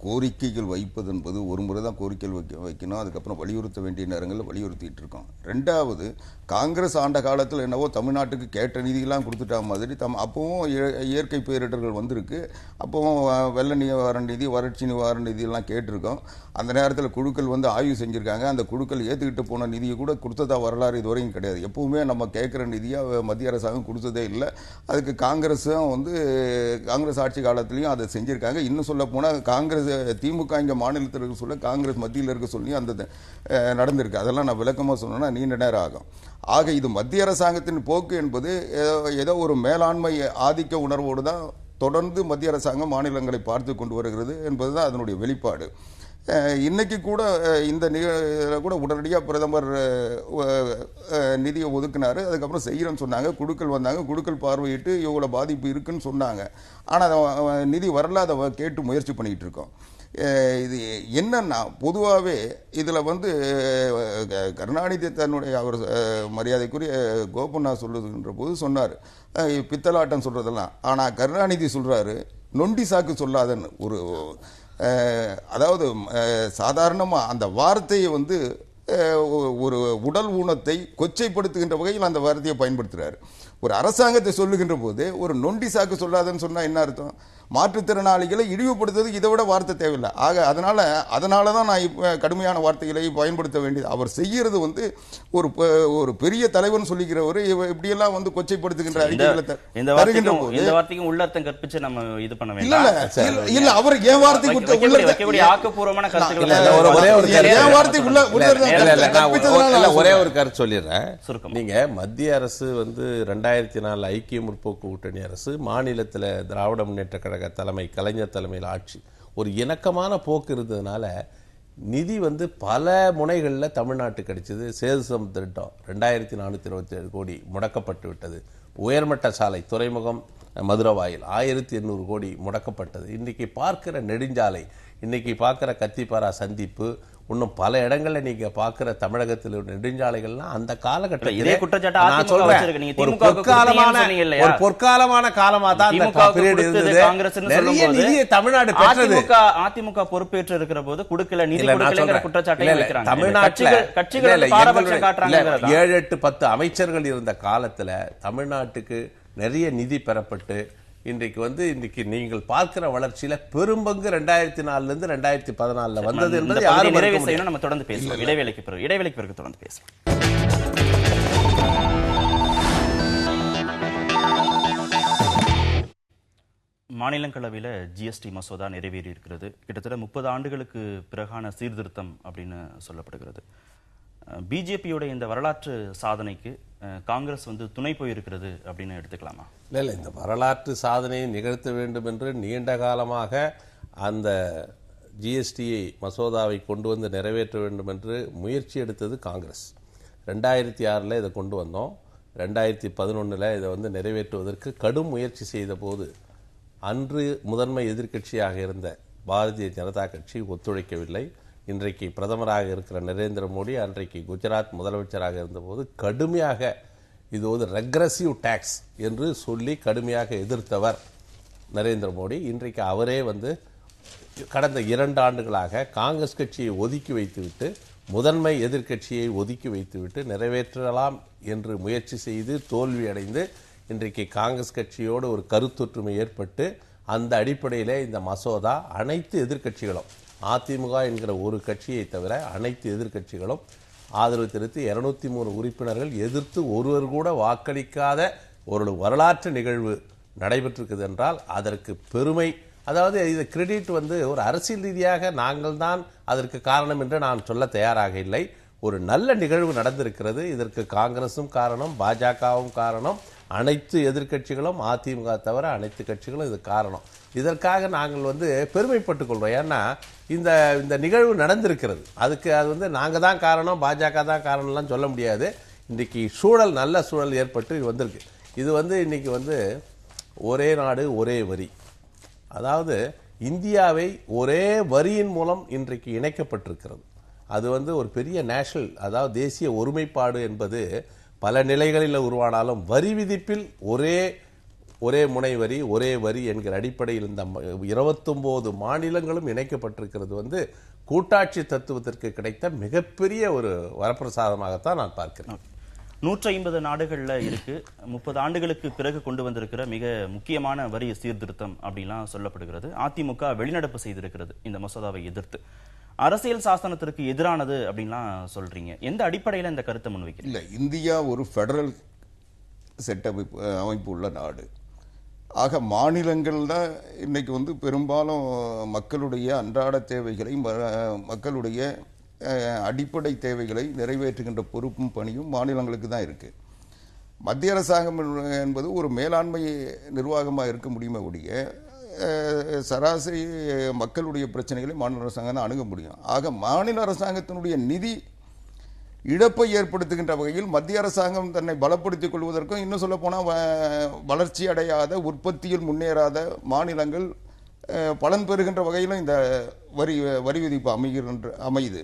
கோரிக்கைகள் வைப்பது என்பது ஒரு முறை தான் கோரிக்கைகள் வைக்கணும். அதுக்கப்புறம் வலியுறுத்த வேண்டிய நேரங்களில் வலியுறுத்திட்டு இருக்கோம். ரெண்டாவது, காங்கிரஸ் ஆண்ட காலத்தில் என்னவோ தமிழ்நாட்டுக்கு கேட்ட நிதியெல்லாம் கொடுத்துட்டா மாதிரி அப்பவும் இயற்கை பேரிடர்கள் வந்திருக்கு. அப்பவும் வெள்ள நிவாரண நிதி, வறட்சி நிவாரண நிதியெல்லாம் கேட்டிருக்கோம். அந்த நேரத்தில் குழுக்கள் ஆய்வு செஞ்சுருக்காங்க. அந்த குழுக்கள் ஏற்றுக்கிட்டு போன நிதியை கூட கொடுத்ததா வரலாறு இதுவரையும் கிடையாது. எப்பவுமே நம்ம கேட்குற நிதியை மத்திய அரசாங்கம் கொடுத்ததே இல்லை. அதுக்கு காங்கிரஸும் காங்கிரஸ் ஆட்சி காலத்திலையும் அதை செஞ்சுருக்காங்க. இன்னும் சொல்ல போனால் காங்கிரஸ் திமுக இங்கே மாநிலத்தில் இருக்க சொல்ல காங்கிரஸ் மத்தியில் இருக்க சொல்லி அந்த நடந்திருக்கு. அதெல்லாம் நான் விளக்கமாக சொன்னேன்னா நீண்ட நேரம் ஆகும். ஆக இது மத்திய அரசாங்கத்தின் போக்கு என்பது ஏதோ ஒரு மேலாண்மை ஆதிக்க உணர்வோடு தான் தொடர்ந்து மத்திய அரசாங்கம் மாநிலங்களை பார்த்து கொண்டு வருகிறது என்பது தான் அதனுடைய வெளிப்பாடு. இன்னைக்கு கூட இந்த கூட உடனடியாக பிரதமர் நிதியை ஒதுக்கினார். அதுக்கப்புறம் செய்கிறேன்னு சொன்னாங்க. குழுக்கள் வந்தாங்க. குழுக்கள் பார்வையிட்டு இவ்வளோ பாதிப்பு இருக்குன்னு சொன்னாங்க. ஆனால் நிதி வரல. அதை கேட்டு முயற்சி பண்ணிக்கிட்டு இருக்கோம். இது என்னன்னா, பொதுவாகவே இதில் கருணாநிதி தன்னுடைய அவர் மரியாதைக்குரிய கோபண்ணா சொல்லுகின்ற போது சொன்னார் பித்தலாட்டம் சொல்கிறதெல்லாம். ஆனால் கருணாநிதி சொல்கிறாரு நொண்டி சாக்கு சொல்லாதன்னு. அதாவது சாதாரணமாக அந்த வார்த்தையை ஒரு உடல் ஊனத்தை கொச்சைப்படுத்துகின்ற வகையில் அந்த வார்த்தையை பயன்படுத்துகிறார். ஒரு அரசாங்கத்தை சொல்லுகின்ற போது ஒரு நொண்டி சாக்கு சொல்லாதன்னு சொன்னால் என்ன அர்த்தம்? மாற்றுத்திறனாளிகளை இழிவுபடுத்துறதுக்கு இதை விட வார்த்தை தேவையில்லை. ஆக அதனால தான் நான் கடுமையான வார்த்தைகளை பயன்படுத்த வேண்டியது. அவர் செய்யறது ஒரு பெரிய தலைவன் சொல்லிக்கிறவர் இப்படியெல்லாம் கொச்சைப்படுத்துகின்ற இந்த வார்த்தைக்கும் உள்ளர்த்தம் கற்பிச்சு நம்ம இது பண்ண வேண்டாம். இல்ல அவர் ஏன் வார்த்தை ஆக்கப்பூர்வமான கருத்துக்கள் ஒரே ஒரு கருத்து சொல்லிடுறேன். நீங்க மத்திய அரசு 2004 ஐக்கிய முற்போக்கு கூட்டணி அரசு, மாநிலத்தில் திராவிட முன்னேற்ற கழக தலைமை கலைஞர் தலைமையில் ஆட்சி, ஒரு இணக்கமான போக்கு இருந்ததுனால நிதி பல முனைகளில் தமிழ்நாட்டு கிடைச்சது. சேது சமுத்திர திட்டம் 2,427 கோடி முடக்கப்பட்டு விட்டது. உயர்மட்ட சாலை துறைமுகம் மதுரவாயில் 1,800 கோடி முடக்கப்பட்டது. இன்னைக்கு பார்க்கிற நெடுஞ்சாலை, இன்னைக்கு பார்க்கிற கத்திப்பாரா சந்திப்பு, இன்னும் பல இடங்கள்ல நீங்க பாக்குற தமிழகத்தில் நெடுஞ்சாலைகள்லாம் அந்த காலகட்டத்தில் பொற்காலமான காலமா தான் தமிழ்நாடு அதிமுக பொறுப்பேற்று இருக்கிற போது கொடுக்கல நிதி குற்றச்சாட்டு தமிழ்நாட்டில் 7, 8, 10 அமைச்சர்கள் இருந்த காலத்துல தமிழ்நாட்டுக்கு நிறைய நிதி பெறப்பட்டு இன்றைக்கு நீங்கள் பார்க்கிற வளர்ச்சியில பெரும்பங்கு 2004 இருந்து 2014 வந்தது என்பது யாரும் நிறைவு செய்யணும். நம்ம தொடர்ந்து பேசுவோம். இடைவேளைக்கு பிறகு தொடர்ந்து பேசுவோம். மாநிலங்களவையில் ஜிஎஸ்டி மசோதா நிறைவேறி இருக்கிறது. கிட்டத்தட்ட 30 ஆண்டுகளுக்கு பிறகான சீர்திருத்தம் அப்படின்னு சொல்லப்படுகிறது. பிஜேபியோட இந்த வரலாற்று சாதனைக்கு காங்கிரஸ் துணை போயிருக்கிறது அப்படின்னு எடுத்துக்கலாமா? இல்லை, இந்த வரலாற்று சாதனையை நிகழ்த்த வேண்டும் என்று நீண்ட காலமாக அந்த ஜிஎஸ்டி மசோதாவை கொண்டு வந்து நிறைவேற்ற வேண்டும் என்று முயற்சி எடுத்தது காங்கிரஸ். 2006 இதை கொண்டு வந்தோம். 2011 இதை நிறைவேற்றுவதற்கு கடும் முயற்சி செய்த போது அன்று முதன்மை எதிர்க்கட்சியாக இருந்த பாரதிய ஜனதா கட்சி ஒத்துழைக்கவில்லை. இன்றைக்கு பிரதமராக இருக்கிற நரேந்திர மோடி அன்றைக்கு குஜராத் முதலமைச்சராக இருந்தபோது கடுமையாக இது ரெக்ரசிவ் டாக்ஸ் என்று சொல்லி கடுமையாக எதிர்த்தவர் நரேந்திர மோடி. இன்றைக்கு அவரே கடந்த 2 ஆண்டுகளாக காங்கிரஸ் கட்சியை ஒதுக்கி வைத்துவிட்டு முதன்மை எதிர்க்கட்சியை ஒதுக்கி வைத்துவிட்டு நிறைவேற்றலாம் என்று முயற்சி செய்து தோல்வி அடைந்து இன்றைக்கு காங்கிரஸ் கட்சியோடு ஒரு கருத்தொற்றுமை ஏற்பட்டு அந்த அடிப்படையிலே இந்த மசோதா அனைத்து எதிர்க்கட்சிகளும், அதிமுக என்கிற ஒரு கட்சியை தவிர அனைத்து எதிர்க்கட்சிகளும் ஆதரவு தெரிவித்து 203 உறுப்பினர்கள் எதிர்த்து ஒருவர் கூட வாக்களிக்காத ஒரு வரலாற்று நிகழ்வு நடைபெற்றிருக்கிறது என்றால் அதற்கு பெருமை, அதாவது இது கிரெடிட் ஒரு அரசியல் ரீதியாக நாங்கள் தான் அதற்கு காரணம் என்று நான் சொல்ல தயாராக இல்லை. ஒரு நல்ல நிகழ்வு நடந்திருக்கிறது. இதற்கு காங்கிரசும் காரணம், பாஜகவும் காரணம், அனைத்து எதிர்க்கட்சிகளும், அதிமுக தவிர அனைத்து கட்சிகளும் இது காரணம். இதற்காக நாங்கள் பெருமைப்பட்டுக் கொள்வோம். ஏன்னா இந்த நிகழ்வு நடந்திருக்கிறது. அதுக்கு அது நாங்கள் தான் காரணம், பாஜக தான் காரணம்லாம் சொல்ல முடியாது. இன்றைக்கு சூழல், நல்ல சூழல் ஏற்பட்டு இது வந்திருக்கு. இது இன்னைக்கு ஒரே நாடு ஒரே வரி, அதாவது இந்தியாவை ஒரே வரியின் மூலம் இன்றைக்கு இணைக்கப்பட்டிருக்கிறது. அது ஒரு பெரிய நேஷனல், அதாவது தேசிய ஒருமைப்பாடு என்பது பல நிலைகளில் உருவானாலும் வரி விதிப்பில் ஒரே முனை வரி, ஒரே வரி என்கிற அடிப்படையில் இந்த 29 மாநிலங்களும் இணைக்கப்பட்டிருக்கிறது கூட்டாட்சி தத்துவத்திற்கு கிடைத்த மிகப்பெரிய ஒரு வரப்பிரசாதமாகத்தான் நான் பார்க்கிறேன். 150 நாடுகள்ல இருக்கு. 30 ஆண்டுகளுக்கு பிறகு கொண்டு வந்திருக்கிற மிக முக்கியமான வரி சீர்திருத்தம் அப்படிலாம் சொல்லப்படுகிறது. அதிமுக வெளிநடப்பு செய்திருக்கிறது இந்த மசோதாவை எதிர்த்து. அரசியல் சாசனத்திற்கு எதிரானது அப்படின்லாம் சொல்றீங்க. எந்த அடிப்படையில் இந்த கருத்தை முன்வைக்கிறீங்க? இல்ல, இந்தியா ஒரு ஃபெடரல் அமைப்பு உள்ள நாடு. ஆக மாநிலங்கள் தான் இன்னைக்கு பெரும்பாலும் மக்களுடைய அன்றாட தேவைகளை, மக்களுடைய அடிப்படை தேவைகளை நிறைவேற்றுகின்ற பொறுப்பும் பணியும் மாநிலங்களுக்கு தான் இருக்கு. மத்திய அரசாங்கம் என்பது ஒரு மேலாண்மை நிர்வாகமாக இருக்க முடியுமே ஒழிய சராசரி மக்களுடைய பிரச்சனைகளை மாநில அரசாங்கம் தான் அணுக முடியும். ஆக மாநில அரசாங்கத்தினுடைய நிதி இழப்பை ஏற்படுத்துகின்ற வகையில் மத்திய அரசாங்கம் தன்னை பலப்படுத்திக் கொள்வதற்கும், இன்னும் சொல்ல போனால் வளர்ச்சி அடையாத, உற்பத்தியில் முன்னேறாத மாநிலங்கள் பலன் பெறுகின்ற வகையிலும் இந்த வரி விதிப்பு அமையுது.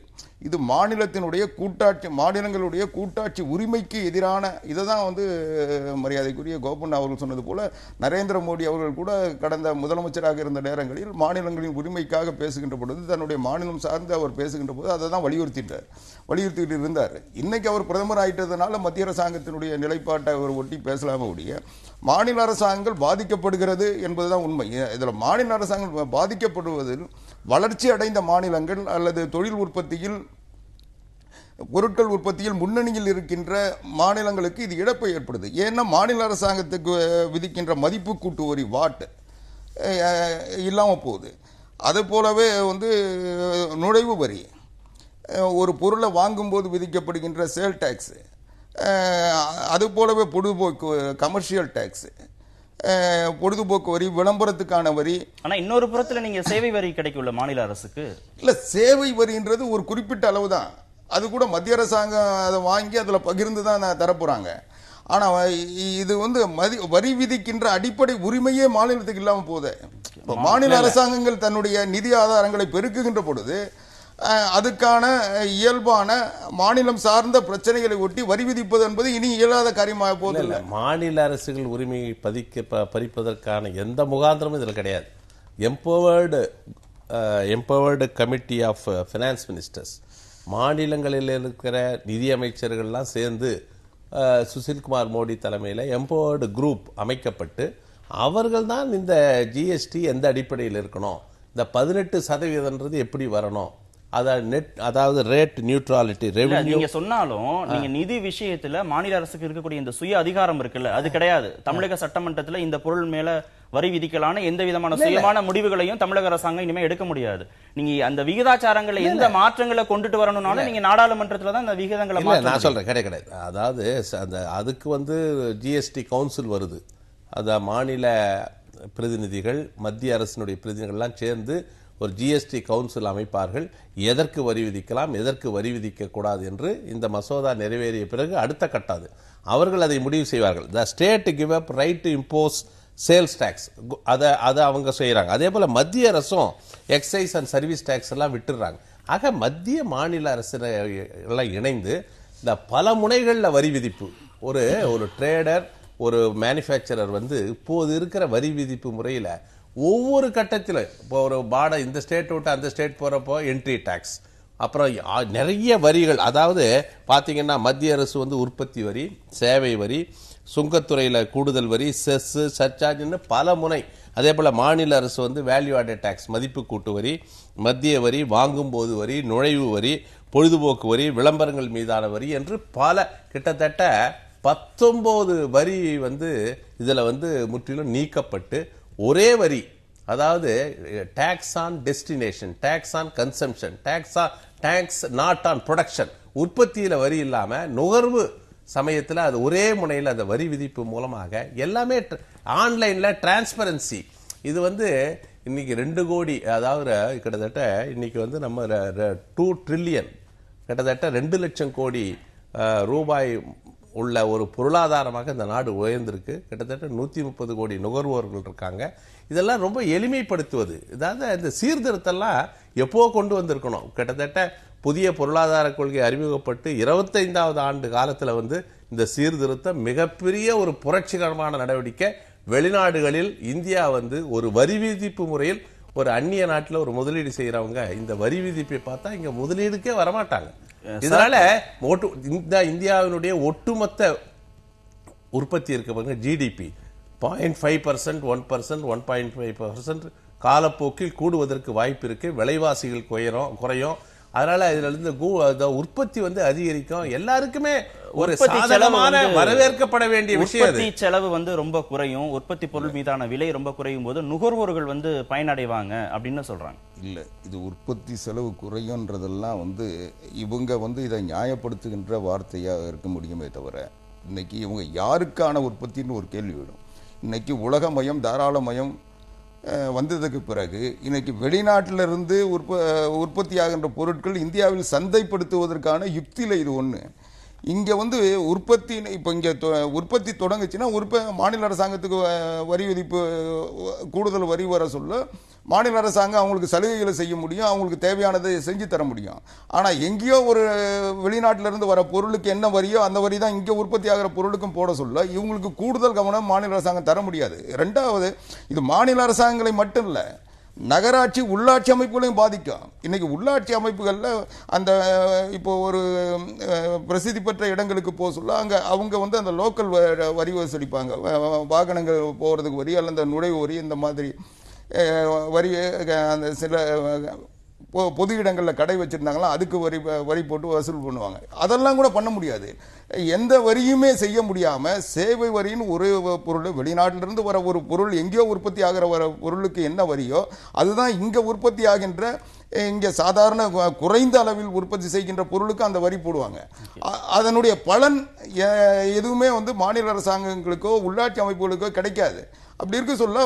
இது மாநிலத்தினுடைய கூட்டாட்சி, மாநிலங்களுடைய கூட்டாட்சி உரிமைக்கு எதிரான, இதை தான் மரியாதைக்குரிய கோபண்ணா அவர்கள் சொன்னது போல நரேந்திர மோடி அவர்கள் கூட கடந்த முதலமைச்சராக இருந்த நேரங்களில் மாநிலங்களின் உரிமைக்காக பேசுகின்ற பொழுது, தன்னுடைய மாநிலம் சார்ந்து அவர் பேசுகின்ற போது அதை தான் வலியுறுத்திட்டு இருந்தார். இன்னைக்கு அவர் பிரதமர் ஆயிட்டதுனால மத்திய அரசாங்கத்தினுடைய நிலைப்பாட்டை அவர் ஒட்டி பேசலாம ஒழிய மாநில அரசாங்கங்கள் பாதிக்கப்படுகிறது என்பதுதான் உண்மை. இதில் மாநில அரசாங்கம் பாதிக்கப்படுவதில் வளர்ச்சி அடைந்த மாநிலங்கள் அல்லது தொழில் உற்பத்தியில், பொருட்கள் உற்பத்தியில் முன்னணியில் இருக்கின்ற மாநிலங்களுக்கு இது இழப்பை ஏற்படுது. ஏன்னா மாநில அரசாங்கத்துக்கு விதிக்கின்ற மதிப்பு கூட்டு வரி வாட் இல்லாமல் போகுது. அது போலவே நுழைவு வரி, ஒரு பொருளை வாங்கும்போது விதிக்கப்படுகின்ற சேல் டேக்ஸ், அது போலவே பொழுதுபோக்கு கமர்ஷியல் டேக்ஸ், பொழுதுபோக்கு வரி, விளம்பரத்துக்கான வரி. ஆனா இன்னொரு புறத்துல நீங்க சேவை வரி கிடைக்கும்ல மாநில அரசுக்கு. இல்ல, சேவை வரின்றது ஒரு குறிப்பிட்ட அளவு தான். அது கூட மத்திய அரசாங்கம் அதை வாங்கி அதுல பகிர்ந்து தான் தரப்போறாங்க. ஆனா இது வரி விதிக்கின்ற அடிப்படை உரிமையே மாநிலத்துக்கு இல்லாம போகுது. மாநில அரசாங்கங்கள் தன்னுடைய நிதி ஆதாரங்களை பெருக்குகின்ற பொழுது அதுக்கான இயல்பான மாநிலம் சார்ந்த பிரச்சனைகளை ஒட்டி வரி விதிப்பது என்பது இனி இயலாத காரியமாக போதில்லை. மாநில அரசுகள் உரிமையை பறிப்பதற்கான எந்த முகாந்திரமும் இதில் கிடையாது. Empowered committee of finance ministers, மாநிலங்களில் இருக்கிற நிதி அமைச்சர்கள்லாம் சேர்ந்து சுசில்குமார் மோடி தலைமையில் எம்பவர்டு குரூப் அமைக்கப்பட்டு அவர்கள் தான் இந்த ஜிஎஸ்டி எந்த அடிப்படையில் இருக்கணும், இந்த 18% எப்படி வரணும், அதாவது ரேட் நியூட்ரலிட்டி ரெவென்யூ. நீங்க சொன்னாலும் நீங்க நிதி விஷயத்துல மாநில அரசுக்கு இருக்கக்கூடிய இந்த சுய அதிகாரம் இருக்குல்ல, அது கிடையாது. தமிழக சட்டமன்றத்துல இந்த பொருள் மேல வரி விதிக்கலான எந்த விதமான சுயமான முடிவுகளையும் தமிழக அரசாங்கம் இனிமே எடுக்க முடியாது. நீங்க அந்த விகிதாச்சாரங்களை எந்த மாற்றங்களை கொண்டுட்டு வரணும்னாலும் நீங்க நாடாளுமன்றத்துல தான் அந்த விகிதங்களை நான் சொல்றேன். கிடையாது, அதாவது அதுக்கு ஜிஎஸ்டி கவுன்சில் வருது. அத மாநில பிரதிநிதிகள், மத்திய அரசினுடைய பிரதிநிதிகள்லாம் சேர்ந்து ஒரு ஜிஎஸ்டி கவுன்சில் அமைப்பார்கள். எதற்கு வரி விதிக்கலாம், எதற்கு வரி விதிக்க கூடாது என்று இந்த மசோதா நிறைவேறிய பிறகு அடுத்த கட்டாது அவர்கள் அதை முடிவு செய்வார்கள். The state give up right to impose sales tax, அதை அவங்க செய்யறாங்க. அதே போல மத்திய அரசும் எக்ஸைஸ் அண்ட் சர்வீஸ் டாக்ஸ் எல்லாம் விட்டுறாங்க. ஆக மத்திய மாநில அரசு எல்லாம் இணைந்து இந்த பல முனைகள்ல வரி விதிப்பு, ஒரு ட்ரேடர், ஒரு மேனுஃபேக்சரர் இப்போது இருக்கிற வரி விதிப்பு முறையில ஒவ்வொரு கட்டத்திலும் இப்போ ஒரு பாட இந்த ஸ்டேட் விட்டு அந்த ஸ்டேட் போறப்போ என்ட்ரி டாக்ஸ், அப்புறம் நிறைய வரிகள். அதாவது பாத்தீங்கன்னா மத்திய அரசு உற்பத்தி வரி, சேவை வரி, சுங்கத்துறையில கூடுதல் வரி, செஸ், சர்சார்ஜ்னு பல முனை. அதே போல மாநில அரசு வேல்யூ ஆடட் டாக்ஸ், மதிப்பு கூட்டு வரி, மத்திய வரி, வாங்கும் போது வரி, நுழைவு வரி, பொழுதுபோக்கு வரி, விளம்பரங்கள் மீதான வரி என்று பல கிட்டத்தட்ட 19 வரி இதுல முற்றிலும் நீக்கப்பட்டு ஒரே வரி, அதாவது tax on destination, tax on consumption, tax not on production, உற்பத்தியில வரி இல்லாம நுகர்வு சமயத்தில் அது ஒரே முனையில் அந்த வரி விதிப்பு மூலமாக எல்லாமே ஆன்லைன்ல டிரான்ஸ்பரன்சி. இது இன்னைக்கு 2 கோடி, அதாவது கிட்டத்தட்ட இன்னைக்கு நம்ம 2 ட்ரில்லியன், கிட்டத்தட்ட 2 லட்சம் கோடி ரூபாய் உள்ள ஒரு பொருளாதாரமாக இந்த நாடு உயர்ந்திருக்கு. கிட்டத்தட்ட 130 கோடி நுகர்வோர்கள் இருக்காங்க. இதெல்லாம் ரொம்ப எளிமைப்படுத்துவது, அதாவது இந்த சீர்திருத்தம்லாம் எப்போ கொண்டு வந்திருக்கணும். கிட்டத்தட்ட புதிய பொருளாதார கொள்கை அறிமுகப்பட்டு 25வது ஆண்டு காலத்தில் இந்த சீர்திருத்தம் மிகப்பெரிய ஒரு புரட்சிகரமான நடவடிக்கை. வெளிநாடுகளில் இந்தியா ஒரு வரி விதிப்பு முறையில் ஒரு அந்நிய நாட்டில் ஒரு முதலீடு செய்யறவங்க இந்த வரி விதிப்பை பார்த்தா இங்க முதலீடுக்கே வரமாட்டாங்க. இதனால இந்தியாவினுடைய ஒட்டுமொத்த உற்பத்தி இருக்க ஜிடிபி 0.5%, 1%, 1.5% காலப்போக்கில் கூடுவதற்கு வாய்ப்பு இருக்கு. விலைவாசிகள் குறையும். அதனால இதுல இருந்து உற்பத்தி அதிகரிக்கும். எல்லாருக்குமே ஒரு சாதகமான வரவேற்கப்பட வேண்டிய விஷயம். உற்பத்தி செலவு ரொம்ப குறையும், உற்பத்தி பொருள் மீதான விலை ரொம்ப குறையும் போது நுகர்வோர்கள் பயனடைவாங்க அப்படின்னு சொல்றாங்க. இல்ல, இது உற்பத்தி செலவு குறையும்ன்றதெல்லாம் இவங்க இதை நியாயப்படுத்துகின்ற வார்த்தையாக இருக்க முடியுமே தவிர, இன்னைக்கு இவங்க யாருக்கான உற்பத்தின்னு ஒரு கேள்வி விடும். இன்னைக்கு உலகமயம், தாராளமயம் வந்ததுக்கு பிறகு இன்னைக்கு வெளிநாட்டிலிருந்து உற்பத்தி ஆகின்ற பொருட்கள் இந்தியாவில் சந்தைப்படுத்துவதற்கான யுக்தியில் இது ஒன்று. இங்கே உற்பத்தி, இப்போ இங்கே உற்பத்தி தொடங்குச்சுன்னா மாநில அரசாங்கத்துக்கு வரி விதிப்பு, கூடுதல் வரி வர சொல்ல மாநில அரசாங்கம் அவங்களுக்கு சலுகைகளை செய்ய முடியும், அவங்களுக்கு தேவையானதை செஞ்சு தர முடியும். ஆனால் எங்கேயோ ஒரு வெளிநாட்டிலிருந்து வர பொருளுக்கு என்ன வரியோ அந்த வரி தான் இங்கே உற்பத்தி ஆகிற பொருளுக்கும் போட சொல்ல இவங்களுக்கு கூடுதல் கவனம் மாநில அரசாங்கம் தர முடியாது. ரெண்டாவது, இது மாநில அரசாங்கங்களை மட்டும் இல்லை, நகராட்சி, உள்ளாட்சி அமைப்புகளையும் பாதிக்கும். இன்னைக்கு உள்ளாட்சி அமைப்புகளில் அந்த இப்போ ஒரு பிரசித்தி பெற்ற இடங்களுக்கு போக சொல்ல அங்கே அவங்க அந்த லோக்கல் வரி வசூலிப்பாங்க. வாகனங்கள் போகிறதுக்கு வரி, அல்ல அந்த நுழைவு வரி, இந்த மாதிரி வரி. அந்த சில பொது இடங்களில் கடை வச்சுருந்தாங்களா அதுக்கு வரி போட்டு வசூல் பண்ணுவாங்க. அதெல்லாம் கூட பண்ண முடியாது. எந்த வரியுமே செய்ய முடியாமல் சேவை வரின்னு ஒரு பொருள், வெளிநாட்டிலிருந்து வர ஒரு பொருள் எங்கேயோ உற்பத்தி ஆகிற வர பொருளுக்கு என்ன வரியோ அதுதான் இங்கே உற்பத்தி ஆகின்ற, இங்கே சாதாரண குறைந்த அளவில் உற்பத்தி செய்கின்ற பொருளுக்கு அந்த வரி போடுவாங்க. அதனுடைய பலன் எதுவுமே மாநில அரசாங்கங்களுக்கோ உள்ளாட்சி அமைப்புகளுக்கோ கிடைக்காது. அப்படி இருக்க சொல்ல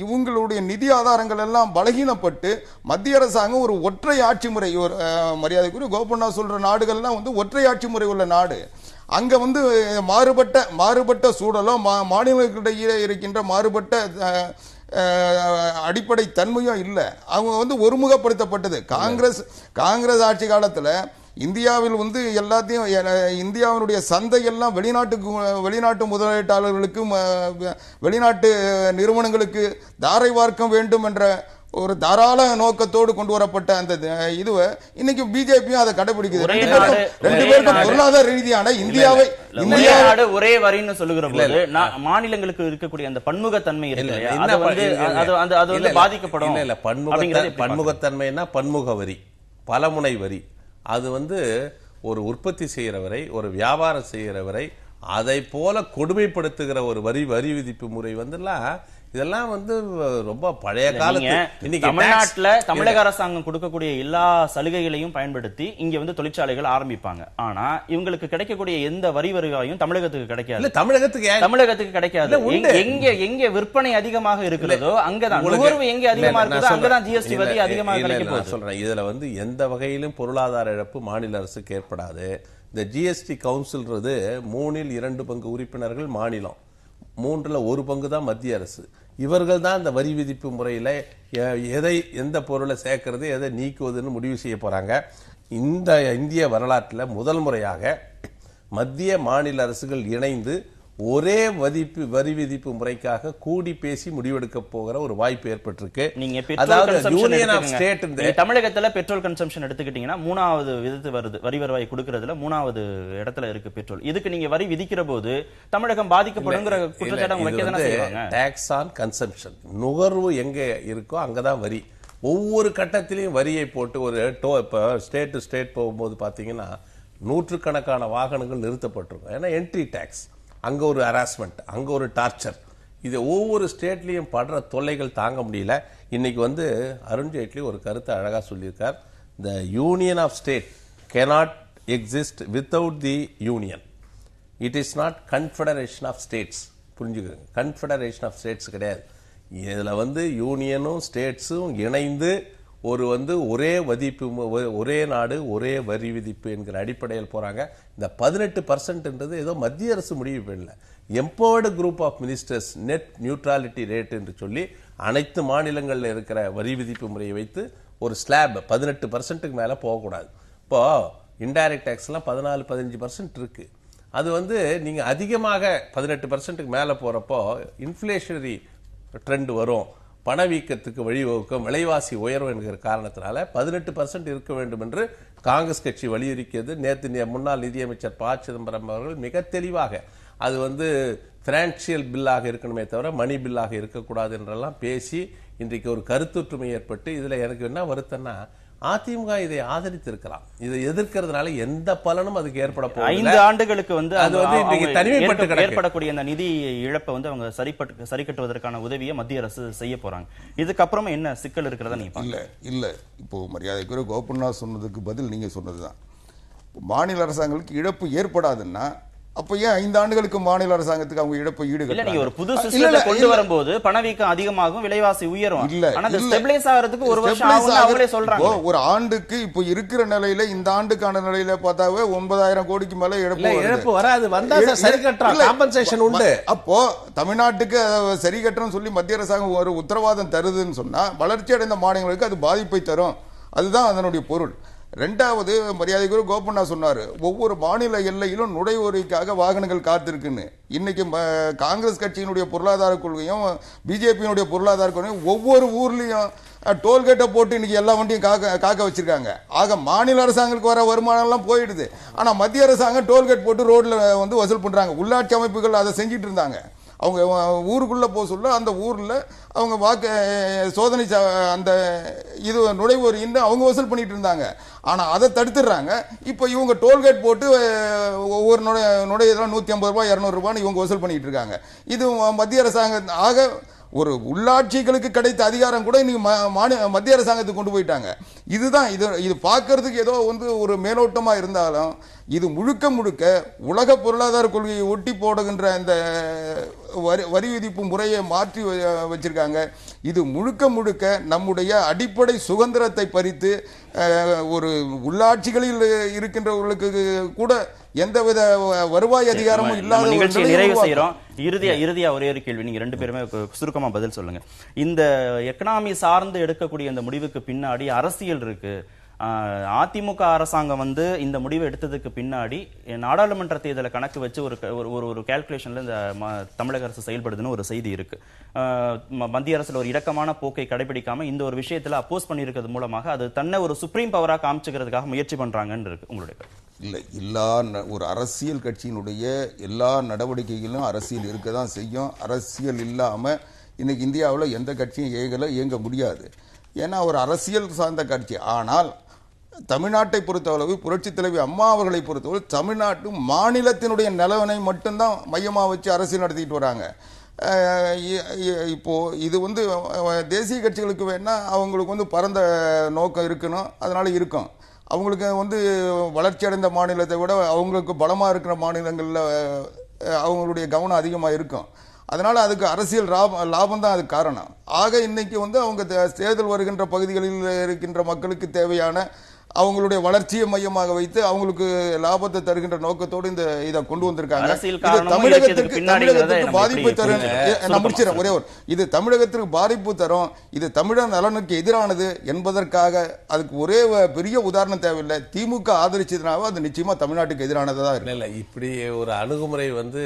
இவங்களுடைய நிதி ஆதாரங்கள் எல்லாம் பலகீனப்பட்டு மத்திய அரசாங்கம் ஒரு ஒற்றை ஆட்சி முறை, ஒரு மரியாதைக்குரிய கோபண்ணா சொல்ற நாடுகள்லாம் ஒற்றை ஆட்சி முறை உள்ள நாடு. அங்க மாறுபட்ட சூழலோ மாநிலங்களிடையே இருக்கின்ற மாறுபட்ட அடிப்படை தன்மையும் இல்லை. அவங்க ஒருமுகப்படுத்தப்பட்டது. காங்கிரஸ் ஆட்சி காலத்தில் இந்தியாவில் எல்லாத்தையும், இந்தியாவினுடைய சந்தையெல்லாம் வெளிநாட்டு முதலீட்டாளர்களுக்கு, வெளிநாட்டு நிறுவனங்களுக்கு தாரை வார்க்க வேண்டும் என்ற ஒரு தாராள நோக்கத்தோடு கொண்டு வரப்பட்ட அந்த இதுவை இன்னைக்கு பிஜேபியும் அதை கடைபிடிக்குது. ரெண்டு பேருக்கும் பொருளாதார ரீதியான இந்தியாவை ஒரே வரின்னு சொல்லுகிற போது மாநிலங்களுக்கு இருக்கக்கூடிய அந்த பன்முகத்தன்மை பாதிக்கப்படும். பன்முகத்தன்மைன்னா பன்முக வரி, பலமுனை வரி. அது ஒரு உற்பத்தி செய்கிறவரை, ஒரு வியாபாரம் செய்கிறவரை அதை போல கொடுமைப்படுத்துகிற ஒரு வரி விதிப்பு முறை இதெல்லாம் வந்து ரொம்ப பழைய காலத்து. இன்னைக்கு தமிழ்நாட்டுல தமிழக அரசாங்கம் கொடுக்கக்கூடிய எல்லா சலுகைகளையும் பயன்படுத்தி இங்க வந்து தொழிற்சாலைகள் ஆரம்பிப்பாங்க. ஆனா இவங்களுக்கு கிடைக்கக்கூடிய எந்த வரி வருவாயும் தமிழகத்துக்கு கிடைக்காது. தமிழகத்துக்கு கிடைக்காது. எங்க விற்பனை அதிகமாக இருக்கிறதோ அங்கதான், நுகர்வு எங்க அதிகமா இருக்குதோ அங்கதான் ஜிஎஸ்டி வரி அதிகமாக கிடைக்க போகுது. சொல்றேன், இதுல வந்து எந்த வகையிலும் பொருளாதார இழப்பு மாநில அரசுக்கு ஏற்படாது. இந்த ஜிஎஸ்டி கவுன்சில்ன்றது 3/2 பங்கு உறுப்பினர்கள் மாநிலம், 3/1 பங்கு தான் மத்திய அரசு. இவர்கள் தான் இந்த வரி விதிப்பு முறையில் எந்த பொருளை சேர்க்கறது எதை நீக்குவதுன்னு முடிவு செய்ய போறாங்க. இந்த இந்திய வரலாற்றில் முதல் முறையாக மத்திய மாநில அரசுகள் இணைந்து ஒரே வரி விதிப்பு முறைக்காக கூடி பேசி முடிவெடுக்க போகிற ஒரு வாய்ப்பு ஏற்பட்டிருக்கு. தமிழகத்துல பெட்ரோல் கன்சம்ஷன் எடுத்துக்கிட்டீங்கன்னா 3வது விதத்து வருது, வரி வருவாய் கொடுக்கறதுல 3வது இடத்துல இருக்கு பெட்ரோல். இதுக்கு நீங்க வரி விதிக்கிற போது தமிழகம் பாதிக்கப்படுங்கிற குற்றச்சாட்டு வைக்க தானே செய்வாங்க. டாக்ஸ் ஆன் கன்சம்ஷன், நுகர்வு எங்க இருக்கோ அங்கதான் வரி. ஒவ்வொரு கட்டத்திலையும் வரியை போட்டு ஒரு இப்ப ஸ்டேட் டு ஸ்டேட் போகும்போது பாத்தீங்கன்னா நூற்றுக்கணக்கான வாகனங்கள் நிறுத்தப்பட்டிருக்கும். ஏன்னா என்ட்ரி டாக்ஸ், அங்க ஒரு ஹராஸ்மெண்ட், அங்க ஒரு டார்ச்சர். இது ஒவ்வொரு ஸ்டேட்லயும் படுற தொல்லைகள் தாங்க முடியல. இன்னைக்கு வந்து அருண்ஜேட்லி ஒரு கருத்தை அழகா சொல்லியிருக்கார். The union of state cannot exist without the union. It is not confederation of states. புரிஞ்சுக்கோங்க, கன்ஃபெடரேஷன் ஆஃப் ஸ்டேட்ஸ் கிடையாது. இதுல வந்து யூனியனும் ஸ்டேட்ஸும் இணைந்து ஒரு வந்து ஒரே நாடு ஒரே வரி விதிப்பு என்கிற அடிப்படையில் போறாங்க. இந்த 18% ஏதோ மத்திய அரசு முடிவு பண்ணல. Empowered group of ministers net neutrality rate என்று சொல்லி அனைத்து மாநிலங்களில் இருக்கிற வரி விதிப்பு முறையை வைத்து ஒரு ஸ்லாப் 18% மேல போகக்கூடாது. இப்போ இன்டைரக்ட் டாக்ஸ்லாம் 14-15% இருக்கு. அது வந்து நீங்க அதிகமாக 18% மேல போறப்போ இன்ஃபிளேஷனரி ட்ரெண்ட் வரும், பணவீக்கத்துக்கு வழிவகுக்கும், விலைவாசி உயர்வு என்கிற காரணத்தினால 18% இருக்க வேண்டும் என்று காங்கிரஸ் கட்சி வலியுறுத்தியது. நேற்று முன்னாள் நிதியமைச்சர் ப. சிதம்பரம் அவர்கள் மிக தெளிவாக அது வந்து பினான்சியல் பில்லாக இருக்கணுமே தவிர மணி பில்லாக இருக்கக்கூடாது என்றெல்லாம் பேசி இன்றைக்கு ஒரு கருத்தொற்றுமை ஏற்பட்டு, இதுல எனக்கு என்ன வருத்தம்னா அதிமுக இதை ஆதரித்திருக்கலாம். இதை எதிர்க்கிறதுனால எந்த பலனும் அதுக்கு ஏற்பட போகுது. 5 ஆண்டுகளுக்கு வந்து அது வந்து இன்றைக்கு தனிமைப்பட்டு ஏற்படக்கூடிய அந்த நிதி இழப்பை வந்து அவங்க சரி கட்டுவதற்கான உதவியை மத்திய அரசு செய்ய போறாங்க. இதுக்கப்புறமா என்ன சிக்கல் இருக்கிறதா நீங்க இல்ல இப்போ மரியாதைக்குரிய கோபண்ணா சொன்னதுக்கு பதில் நீங்க சொன்னதுதான். மாநில அரசாங்கங்களுக்கு இழப்பு ஏற்படாதுன்னா அப்ப ஏன் 5 ஆண்டுகளுக்கு மாநில அரசாங்கத்துக்கு அவங்க இழப்பை ஈடுகட்ட? நீங்க ஒரு புது சிஸ்டத்தை கொண்டு வரும்போது பணவீக்கம் அதிகமாகும், விலைவாசி உயரும். ஆனா அது ஸ்டெபிலைஸ் ஆகிறதுக்கு ஒரு வருஷம் ஆகும்னு அவங்களே சொல்றாங்க. ஒரு ஆண்டுக்கு இப்போ இருக்கிற நிலையில இந்த ஆண்டுக்கான நிலையில பார்த்தாவே 9000 கோடிக்கு மேல இழப்பு வராது. வந்தா சரி கட்டறோம், காம்பன்சேஷன் உண்டு. அப்போ தமிழ்நாட்டுக்கு சரி கட்டறோம் சொல்லி மத்திய அரசாங்கம் ஒரு உத்தரவாதம் தருதுன்னு சொன்னா வளர்ச்சி அடைந்த மாநிலங்களுக்கு அது பாதிப்பை தரும். அதுதான் அதனுடைய பொருள். ரெண்டாவது, மரியாதைக்குரிய கோபண்ணா சொன்னாரு, ஒவ்வொரு மாநில எல்லையிலும் நுழைவுரைக்காக வாகனங்கள் காத்திருக்குன்னு. இன்னைக்கு காங்கிரஸ் கட்சியினுடைய பொருளாதார கொள்கையும் பிஜேபியினுடைய பொருளாதார கொள்கையும் ஒவ்வொரு ஊர்லயும் டோல்கேட்டை போட்டு இன்னைக்கு எல்லா வண்டியும் காக்க வச்சிருக்காங்க. ஆக மாநில அரசாங்கங்களுக்கு வர வருமானம் எல்லாம் போயிடுது. ஆனா மத்திய அரசாங்கம் டோல்கேட் போட்டு ரோட்ல வந்து வசூல் பண்றாங்க. உள்ளாட்சி அமைப்புகள் அதை செஞ்சிட்டு இருந்தாங்க. அவங்க ஊருக்குள்ள போக சொல்ல அந்த ஊர்ல அவங்க சோதனை அந்த இது நுழைவு இன்னும் அவங்க வசூல் பண்ணிட்டு இருந்தாங்க. ஆனா அதை தடுத்துடுறாங்க. இப்ப இவங்க டோல்கேட் போட்டு ஒவ்வொரு நுழையெல்லாம் 150 ரூபாய் 200 ரூபான்னு இவங்க வசூல் பண்ணிட்டு இருக்காங்க. இது மத்திய அரசாங்கம் ஆக ஒரு உள்ளாட்சிகளுக்கு கிடைத்த அதிகாரம் கூட இன்னைக்கு மத்திய அரசாங்கத்துக்கு கொண்டு போயிட்டாங்க. இதுதான் இது பார்க்கறதுக்கு ஏதோ வந்து ஒரு மேலோட்டமா இருந்தாலும் இது முழுக்க உலக பொருளாதார கொள்கையை ஒட்டி போடுகின்ற இந்த வரி விதிப்பு முறையை மாற்றி வச்சிருக்காங்க. இது முழுக்க நம்முடைய அடிப்படை சுதந்திரத்தை பறித்து ஒரு உள்ளாட்சிகளில் இருக்கின்றவர்களுக்கு கூட எந்தவித வருவாய் அதிகாரமும் இல்லாத நிகழ்ச்சியை நிறைவு செய்யறோம். இறுதியா ஒரே ஒரு கேள்வி, நீங்க 2 பேருமே சுருக்கமா பதில் சொல்லுங்க. இந்த எக்கனாமி சார்ந்து எடுக்கக்கூடிய இந்த முடிவுக்கு பின்னாடி அரசியல் இருக்கு. அதிமுக அரசாங்கம் வந்து இந்த முடிவை எடுத்ததுக்கு பின்னாடி நாடாளுமன்ற தேர்தலை கணக்கு வச்சு ஒரு கால்குலேஷன்ல இந்த தமிழக அரசு செயல்படுதுன்னு ஒரு செய்தி இருக்கு. மத்திய அரசுல ஒரு இறக்கமான போக்கை கடைபிடிக்காம இந்த ஒரு விஷயத்துல அப்போஸ் பண்ணியிருக்கிறது மூலமாக அது தன்னை ஒரு சுப்ரீம் பவரா காமிச்சுக்கிறதுக்காக முயற்சி பண்றாங்கன்னு இருக்கு. உங்களுடைய இல்லை, ஒரு அரசியல் கட்சியினுடைய எல்லா நடவடிக்கைகளிலும் அரசியல் இருக்க தான் செய்யும். அரசியல் இல்லாம இன்னைக்கு இந்தியாவில் எந்த கட்சியும் இயங்க முடியாது. ஏன்னா ஒரு அரசியல் சார்ந்த கட்சி. ஆனால் தமிழ்நாட்டை பொறுத்தளவு புரட்சி தலைவி அம்மா அவர்களை பொறுத்தவரை தமிழ்நாட்டு மாநிலத்தினுடைய நிலவனை மட்டும்தான் மையமாக வச்சு அரசியல் நடத்திட்டு வராங்க. இப்போ இது வந்து தேசிய கட்சிகளுக்கு வேணா அவங்களுக்கு வந்து பரந்த நோக்கம் இருக்கணும், அதனால இருக்கும். அவங்களுக்கு வந்து வளர்ச்சி அடைந்த மாநிலத்தை விட அவங்களுக்கு பலமாக இருக்கிற மாநிலங்களில் அவங்களுடைய கவனம் அதிகமாக இருக்கும். அதனால அதுக்கு அரசியல் லாபம் தான் அதுக்கு காரணம். ஆக இன்னைக்கு வந்து அவங்க தேர்தல் வருகின்ற பகுதிகளில் இருக்கின்ற மக்களுக்கு தேவையான அவங்களுடைய வளர்ச்சியை மையமாக வைத்து அவங்களுக்கு லாபத்தை தருகின்ற நோக்கத்தோடு இதை கொண்டு வந்திருக்காங்க. இது தமிழகத்திற்கு பாதிப்பு தரும். நான் முடிச்சிடறேன் ஒரே ஒரு. இது தமிழகத்திற்கு பாதிப்பு தரும், இது தமிழர் நலனுக்கு எதிரானது என்பதற்காக அதுக்கு ஒரே பெரிய உதாரணம் தேவையில்லை. திமுக ஆதரிச்சதுனால அது நிச்சயமா தமிழ்நாட்டுக்கு எதிரானதா இருக்கு. இல்லை, இப்படி ஒரு அணுகுமுறை வந்து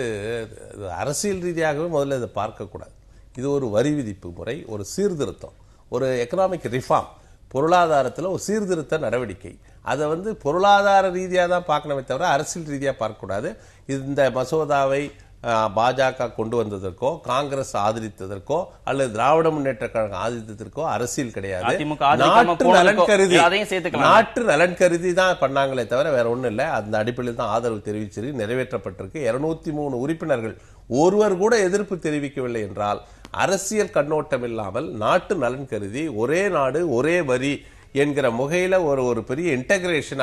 அரசியல் ரீதியாகவே முதல்ல இதை பார்க்கக்கூடாது. இது ஒரு வரி விதிப்பு முறை, ஒரு சீர்திருத்தம், ஒரு எக்கனாமிக் ரிஃபார்ம், பொருளாதாரத்தில் ஒரு சீர்திருத்த நடவடிக்கை. அதை வந்து பொருளாதார ரீதியாக தான் பார்க்கணுமே தவிர அரசியல் ரீதியாக பார்க்கக்கூடாது. இந்த மசோதாவை பாஜக கொண்டு வந்ததற்கோ காங்கிரஸ் ஆதரித்ததற்கோ அல்லது திராவிட முன்னேற்ற கழகம் ஆதரித்ததற்கோ அரசியல் கிடையாது. நாட்டு நலன் கருதி தான் பண்ணாங்களே தவிர வேற ஒண்ணும் இல்லை. அந்த அடிப்படையில் தான் ஆதரவு தெரிவிச்சிருக்கு, நிறைவேற்றப்பட்டிருக்கு. 203 உறுப்பினர்கள் ஒருவர் கூட எதிர்ப்பு தெரிவிக்கவில்லை என்றால் அரசியல் கண்ணோட்டம் இல்லாமல் நாட்டு நலன் கருதி ஒரே நாடு ஒரே வரி என்கிற முகையில ஒரு பெரிய இன்டகிரேஷன்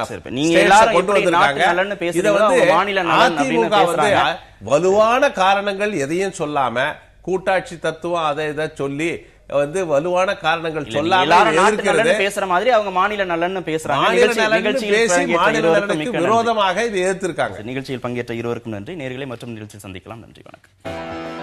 கொண்டு வந்திருக்காங்க. இதை வந்து அதிமுக வந்து வலுவான காரணங்கள் எதையும் சொல்லாம கூட்டாட்சி தத்துவம் அதை இதை சொல்லி வந்து வலுவான காரணங்கள் சொல்லாம பேசுற மாதிரி அவங்க மாநில நலன்னு பேசுறாங்க. மாநில நலனுக்கு விரோதமாக இதை எதிர்த்திருக்காங்க. நிகழ்ச்சியில் பங்கேற்ற இருவருக்கும் நன்றி. நேயர்களை மற்றும் நிகழ்ச்சியில் சந்திக்கலாம். நன்றி, வணக்கம்.